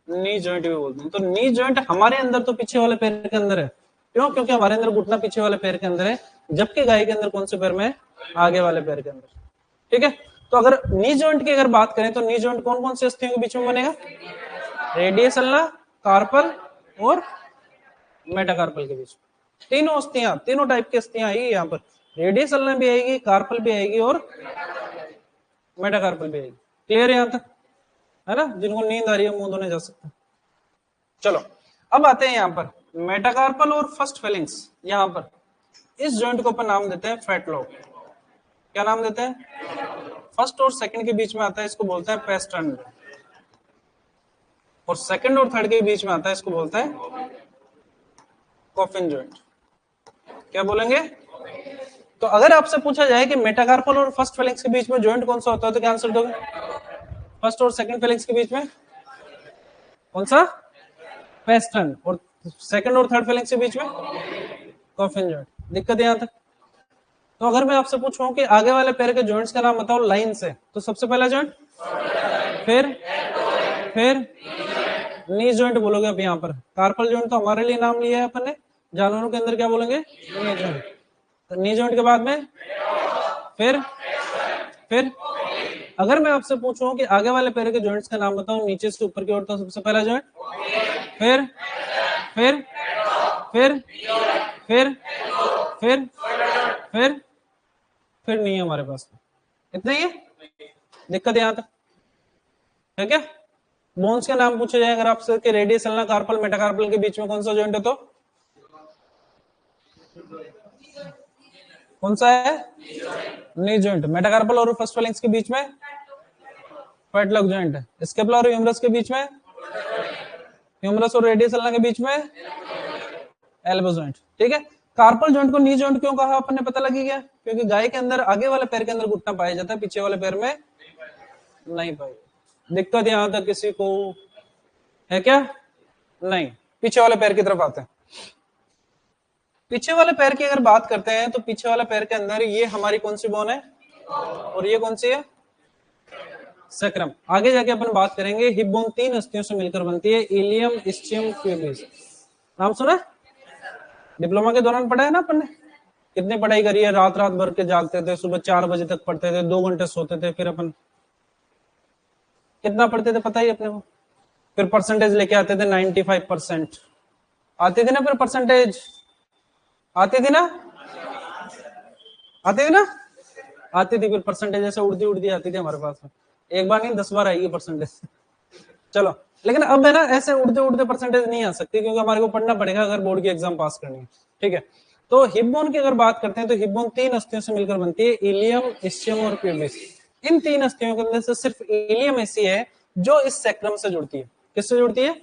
नी जॉइंट भी बोलते हैं। तो नी जॉइंट हमारे अंदर तो पीछे वाले पैर के अंदर है, क्यों? क्योंकि हमारे अंदर घुटना पीछे वाले पैर के अंदर है, जबकि गाय के अंदर कौन से पैर में है? आगे वाले पैर के अंदर। ठीक है, तो अगर नी जॉइंट की अगर बात करें तो नी जॉइंट कौन कौन से अस्थियों के बीच में बनेगा? रेडियस अल्ना, कार्पल और मेटाकार्पल के बीच। तीनों अस्थियां, तीनों टाइप की अस्थियां आएगी यहाँ पर, रेडियस अल्ना भी आएगी, कार्पल भी आएगी और मेटाकार्पल भी आएगी। क्लियर है यहाँ तक? है ना? जिनको नींद आ रही है मुंह धोने जा सकते हैं। चलो अब आते हैं यहाँ पर मेटाकार्पल और फर्स्ट फेलिंग्स। यहाँ पर इस जॉइंट को अपन नाम देते हैं फैटलॉक। क्या नाम देते हैं? फर्स्ट और सेकंड के बीच में आता है, इसको बोलते हैं पेस्टर्न। और सेकंड और थर्ड के बीच में आता है, इसको बोलता है कॉफिन जॉइंट। क्या बोलेंगे? तो अगर आपसे पूछा जाए कि मेटाकार्पल और फर्स्ट फेलिंक्स के बीच में जॉइंट कौन सा होता है, तो क्या आंसर दोगे? फर्स्ट और सेकंड फेलिंक्स के बीच में कौन सा? पेस्टन। और सेकंड और थर्ड फेलिंक्स के बीच में कॉफिन जॉइंट। दिक्कत यहां तक? तो अगर मैं आपसे पूछूं कि आगे वाले पैर के जॉइंट्स का नाम बताओ लाइन से, तो सबसे पहला जॉइंट, फिर नी जॉइंट बोलोगे। अब यहाँ पर कार्पल जॉइंट तो हमारे लिए नाम लिया है अपन ने, जानवरों के अंदर क्या बोलेंगे? Knee joint. तो नी जॉइंट के बाद में फिर अगर मैं आपसे पूछूं कि आगे वाले पैर के जॉइंट्स का नाम बताओ नीचे से ऊपर की ओर, तो सबसे पहला जॉइंट, फिर फिर फिर फिर फिर फिर फिर नहीं है हमारे पास। इतना ही है। दिक्कत यहां तक है क्या? बोन्स के नाम पूछे जाए अगर आपसे कि रेडियस अल्ना कार्पल मेटाकार्पल के बीच में कौन सा जॉइंट है, तो कौन सा है? Knee joint. मेटाकार्पल और फर्स्ट फेलिंक्स के बीच में फैटलॉक जॉइंट है। स्केपुला और ह्यूमरस के बीच में, ह्यूमरस और रेडियस अल्ना के बीच में एल्बो जॉइंट। ठीक है। कार्पल जॉइंट को नी जॉइंट क्यों कहा अपन ने, पता लगी क्या? क्योंकि गाय के अंदर आगे वाले पैर के अंदर घुटना पाया जाता है, पीछे वाले पैर में नहीं पाई। दिक्कत यहां तक किसी को है क्या? नहीं। पीछे वाले पैर की तरफ आते हैं। पीछे वाले पैर की अगर बात करते हैं तो पीछे वाले पैर के अंदर ये हमारी कौन सी बोन है, और ये कौन सी है? सैक्रम। आगे जाके अपन बात करेंगे। हिप बोन 3 अस्थियों से मिलकर बनती है, इलियम, इस्चियम, प्यूबिस। नाम सुना? डिप्लोमा के दौरान पढ़ा है ना अपन ने। कितनी पढ़ाई करी है, रात रात भर के जागते थे, सुबह 4 बजे तक पढ़ते थे, 2 घंटे सोते थे, फिर अपन कितना पढ़ते थे पता ही अपने को। फिर परसेंटेज लेके आते थे 95%। आती थी ना फिर परसेंटेज? आती थी ना? आती थी ना? आती थी। फिर परसेंटेज ऐसे उड़ती उड़ती आती थी हमारे पास में। एक बार नहीं 10 बार आएगी परसेंटेज। चलो, लेकिन अब है ना ऐसे उड़ते उड़ते परसेंटेज नहीं आ सकती, क्योंकि हमारे को पढ़ना पड़ेगा अगर बोर्ड की एग्जाम पास करनी है। ठीक है। तो हिप बोन की अगर बात करते हैं तो हिप बोन 3 अस्थियों से मिलकर बनती है, इलियम, इस्चियम और प्यूबिस। इन 3 अस्थियों के अंदर से सिर्फ इलियम ऐसी है जो इस सैक्रम से जुड़ती है। किससे जुड़ती है?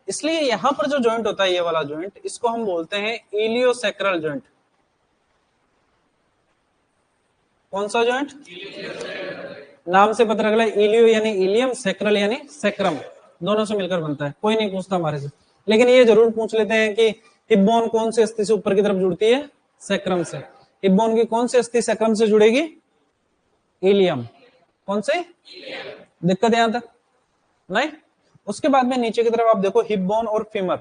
इसलिए यहां पर जो जॉइंट होता है, ये वाला जॉइंट, इसको हम बोलते हैं इलियोसैक्रल जॉइंट। कौन सा जॉइंट? नाम से पता लगा, इलियो यानी इलियम, सैक्रल यानी सैक्रम, दोनों से मिलकर बनता है। कोई नहीं पूछता हमारे से, लेकिन ये जरूर पूछ लेते हैं कि हिप बोन कौन सी अस्थि से ऊपर की तरफ जुड़ती है? सैक्रम से। हिप बोन की कौन सी अस्थि सैक्रम से जुड़ेगी? इलियम। कौन से? दिक्कत यहां तक नहीं? उसके बाद में नीचे की तरफ आप देखो, हिप बोन और फीमर।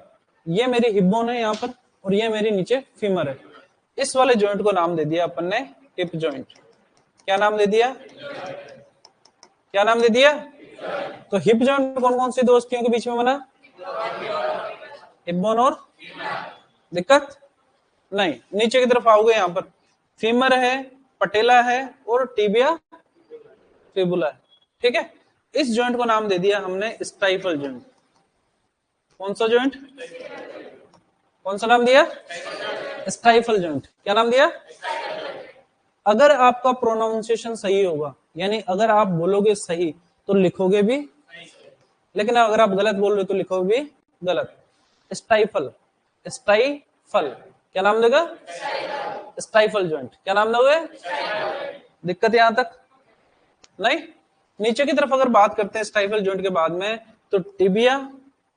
ये मेरी हिप बोन है यहाँ पर, और ये मेरी नीचे फीमर है। इस वाले जॉइंट को नाम दे दिया अपन ने हिप जॉइंट। क्या नाम दे दिया? क्या नाम दे दिया? तो हिप जॉइंट कौन कौन सी दो अस्थियों के बीच में बना? हिप बोन और, दिक्कत नहीं। नीचे की तरफ आओगे, यहाँ पर फीमर है, पटेला है और टिबिया फिबुला है। ठीक है। इस जॉइंट को नाम दे दिया हमने स्टाइफल जॉइंट। कौन सा जॉइंट? कौन सा नाम दिया? Stifle joint. क्या नाम दिया? अगर आपका प्रोनाउंसिएशन सही होगा, यानी अगर आप बोलोगे सही तो लिखोगे भी, लेकिन अगर आप गलत बोल रहे हो तो लिखोगे भी गलत। Stifle, stifle. क्या नाम देगा? Stifle joint. क्या नाम दोगे? दिक्कत यहां तक नहीं? नीचे की तरफ अगर बात करते हैं स्टाइफल जॉइंट के बाद में, तो टिबिया,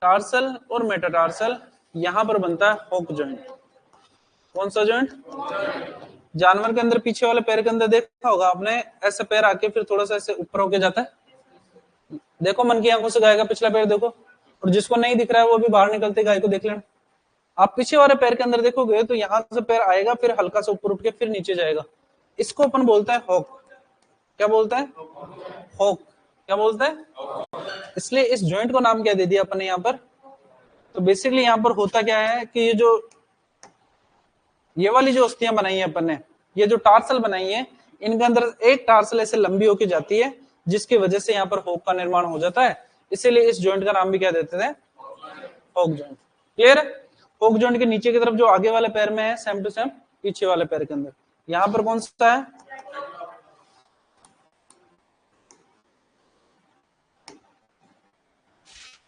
टार्सल और मेटाटार्सल, यहां पर बनता है हॉक जॉइंट। कौन सा जॉइंट? जानवर के अंदर पीछे वाले पैर के अंदर देखा होगा आपने, ऐसे पैर आके फिर थोड़ा सा ऐसे ऊपर होके जाता है। देखो मन की आंखों से गाय का पिछला पैर देखो, और जिसको नहीं दिख रहा है वो भी बाहर निकलते गाय को देख लेना। आप पीछे वाले पैर के अंदर देखोगे तो यहां से पैर आएगा, फिर हल्का सा ऊपर उठ के फिर नीचे जाएगा। इसको अपन बोलता है हॉक। क्या बोलता है? हॉक। क्या बोलता है? इसलिए इस जॉइंट को नाम क्या दे दिया अपन ने यहाँ पर? तो बेसिकली यहाँ पर होता क्या है कि ये वाली जो अस्थियां बनाई है अपन ने, ये जो टार्सल बनाई है, इनके अंदर एक टार्सल ऐसे लंबी होके जाती है, जिसकी वजह से यहाँ पर हॉक का निर्माण हो जाता है। इसीलिए इस जॉइंट का नाम भी क्या देते थे? Hock joint. Clear? Hock joint के नीचे की तरफ जो आगे वाले पैर में है, सेम टू सेम पीछे वाले पैर के अंदर, यहाँ पर कौन सा है?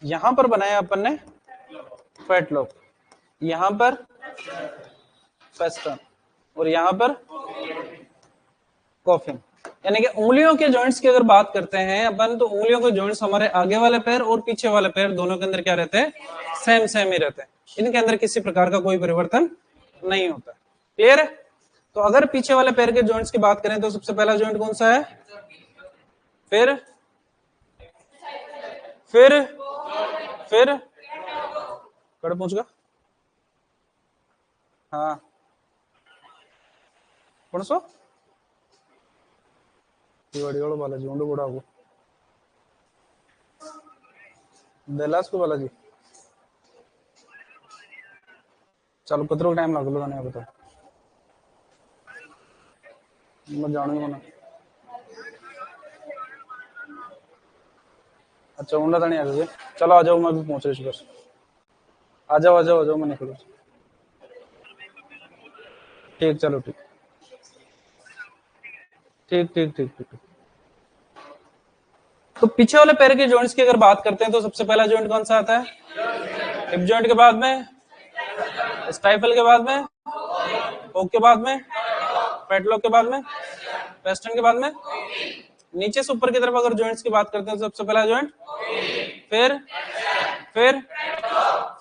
यहां पर बनाया अपन ने फेटलॉक, यहां पर फेस्टन और यहां पर कॉफिन। यानी कि उंगलियों के जॉइंट्स की अगर बात करते हैं अपन, तो उंगलियों के जॉइंट्स हमारे आगे वाले पैर और पीछे वाले पैर दोनों के अंदर क्या रहते हैं, सेम सेम ही रहते हैं। इनके अंदर किसी प्रकार का कोई परिवर्तन नहीं होता। क्लियर है? तो अगर पीछे वाले पैर के जॉइंट्स की बात करें तो सबसे पहला जॉइंट कौन सा है, फिर कड़ पूछगा, हाँ कौन सो दिवाड़ीवाड़ो बालाजी उंडो बड़ा हो देलास को बालाजी। चलो कतरो टाइम लागलो तने बताओ, मैं जानूंगा ना। अच्छा उंडा तने आ जाओ, चलो आ जाओ, मैं भी पहुंच रही हूँ, आ जाओ मैं निकलूँ। ठीक, चलो ठीक ठीक ठीक ठीक ठीक। तो पीछे वाले पैर के जॉइंट्स की अगर बात करते हैं तो सबसे पहला जॉइंट कौन सा आता है, हिप जॉइंट के बाद में स्टाइफल के बाद में होक के बाद में पेटलॉक के बाद में पेस्टन के बाद में नीचे से ऊपर की तरफ अगर जॉइंट्स की बात करते हैं तो सबसे पहला जॉइंट, फिर फिर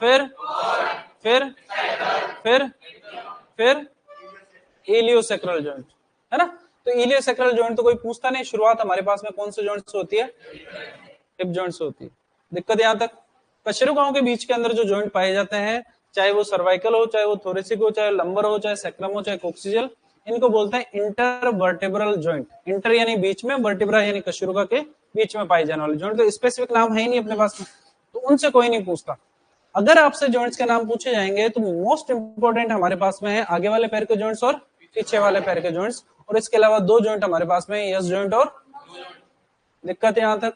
फिर फिर फिर फिर इलियोसेक्रल जॉइंट, है ना। तो इलियोसेक्रल जॉइंट तो कोई पूछता नहीं, शुरुआत हमारे पास में कौन से जॉइंट से होती है, हिप जॉइंट से होती है। दिक्कत यहां तक, कशेरुकाओं के बीच के अंदर जो जॉइंट पाए जाते हैं, चाहे वो सर्वाइकल हो, चाहे वो थोरेसिक हो, चाहे लंबर हो, चाहे सेक्रम हो, चाहे कोक्सियल, इनको बोलते हैं इंटरवर्टेब्रल जॉइंट। इंटर यानी बीच में, वर्टिब्रा यानी कशेरुका के बीच में पाई जाने वाली जॉइंट। तो स्पेसिफिक नाम है ही नहीं अपने पास में, तो उनसे कोई नहीं पूछता। अगर आपसे जॉइंट्स के नाम पूछे जाएंगे तो मोस्ट इंपोर्टेंट हमारे पास में है आगे वाले पैर के जॉइंट्स और पीछे वाले पैर के जॉइंट्स, और इसके अलावा दो जॉइंट हमारे पास में यस जॉइंट और। दिक्कत यहां तक,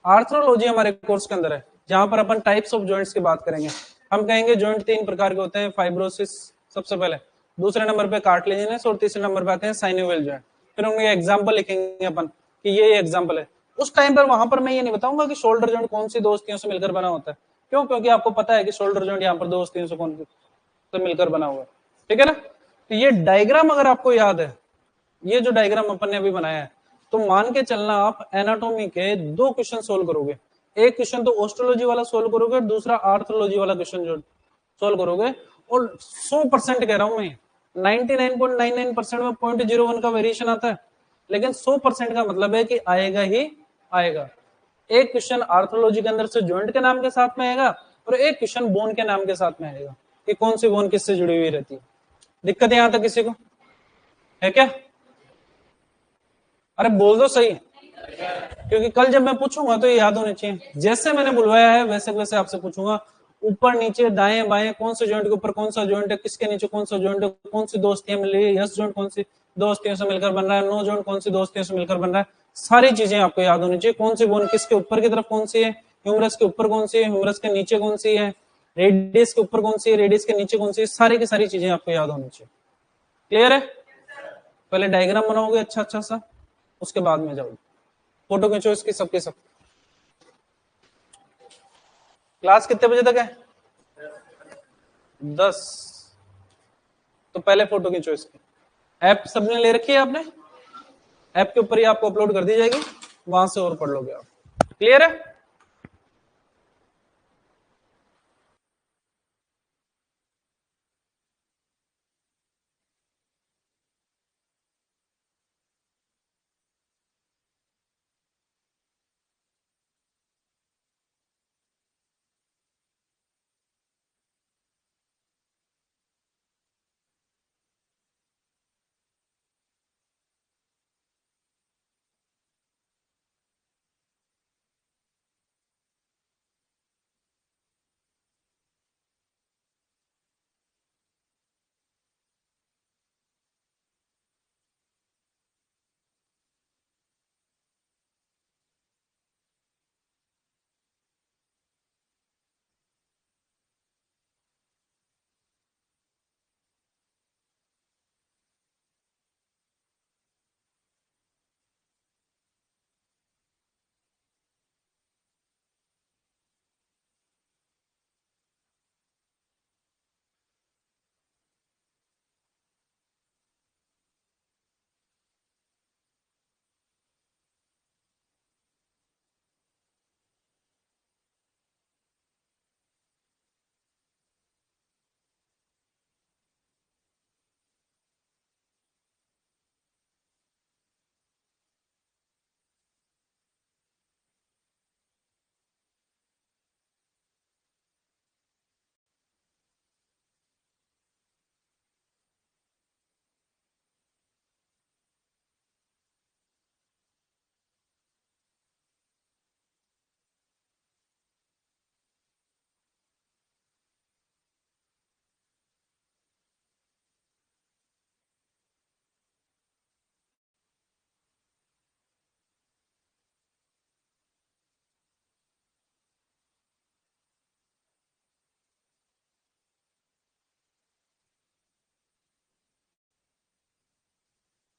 आर्थ्रोलॉजी हमारे कोर्स के अंदर है, जहां पर अपन टाइप्स ऑफ जॉइंट्स की बात करेंगे। हम कहेंगे जॉइंट तीन प्रकार के होते हैं, फाइब्रोसिस सबसे पहले, दूसरे नंबर पे कार्टिलेजिनस और तीसरे नंबर पे आते हैं साइनोवियल जॉइंट। फिर उनके एग्जांपल लिखेंगे अपन कि ये एग्जांपल है। उस टाइम पर वहां पर मैं ये नहीं बताऊंगा कि शोल्डर जॉइंट कौन सी दो अस्थियों से मिलकर बना होता है, क्यों, क्योंकि आपको पता है कि शोल्डर जॉइंट यहाँ पर दो अस्थियों से कौन से मिलकर बना हुआ है, ठीक है ना। तो ये डायग्राम अगर आपको याद है, ये जो डायग्राम अपन ने अभी बनाया है, तो मान के चलना आप एनाटॉमी के दो क्वेश्चन सोल्व करोगे, एक क्वेश्चन तो ऑस्ट्रोलॉजी वाला सोल्व करोगे, दूसरा आर्थ्रोलॉजी वाला क्वेश्चन जो सोल्व करोगे, और 100% कह रहा हूं मैं, 99.99% में 0.01 का वेरिएशन आता है, लेकिन 100% का मतलब है कि आएगा ही आएगा। एक क्वेश्चन आर्थ्रोलॉजी के अंदर से जॉइंट के नाम के साथ में आएगा, और एक क्वेश्चन बोन के नाम के साथ में आएगा कि कौन सी बोन किससे जुड़ी हुई रहती है। दिक्कत यहां तक किसी को है क्या? अरे बोल दो सही, क्योंकि कल जब मैं पूछूंगा तो ये याद होने चाहिए। जैसे मैंने बुलवाया है वैसे वैसे आपसे पूछूंगा, ऊपर नीचे दाएं बाएं कौन से जॉइंट के ऊपर कौन सा जॉइंट है, किसके नीचे कौन सा जॉइंट है, कौन सी दो अस्थियां मिल रही है, यस जॉइंट कौन सी दो अस्थियों से मिलकर बन रहा है, नो जॉइंट कौन सी दो अस्थियों से मिलकर बन रहा है, सारी चीजें आपको याद होनी चाहिए। कौन सी बोन किसके ऊपर की तरफ कौन सी है, ह्यूमरस के ऊपर कौन सी है, ह्यूमरस के नीचे कौन सी है, रेडियस के ऊपर कौन सी है, रेडियस के नीचे कौन सी है, सारी की सारी चीजें आपको याद होनी चाहिए। क्लियर है? पहले डायग्राम बनाओगे अच्छा अच्छा सा, उसके बाद में जाओगे, फोटो खींचो इसकी सबके सब। क्लास कितने बजे तक है? 10। तो पहले फोटो खींचो इसकी। ऐप सबने ले रखी है आपने? ऐप के ऊपर ही आपको अपलोड कर दी जाएगी, वहां से और पढ़ लोगे आप। क्लियर है?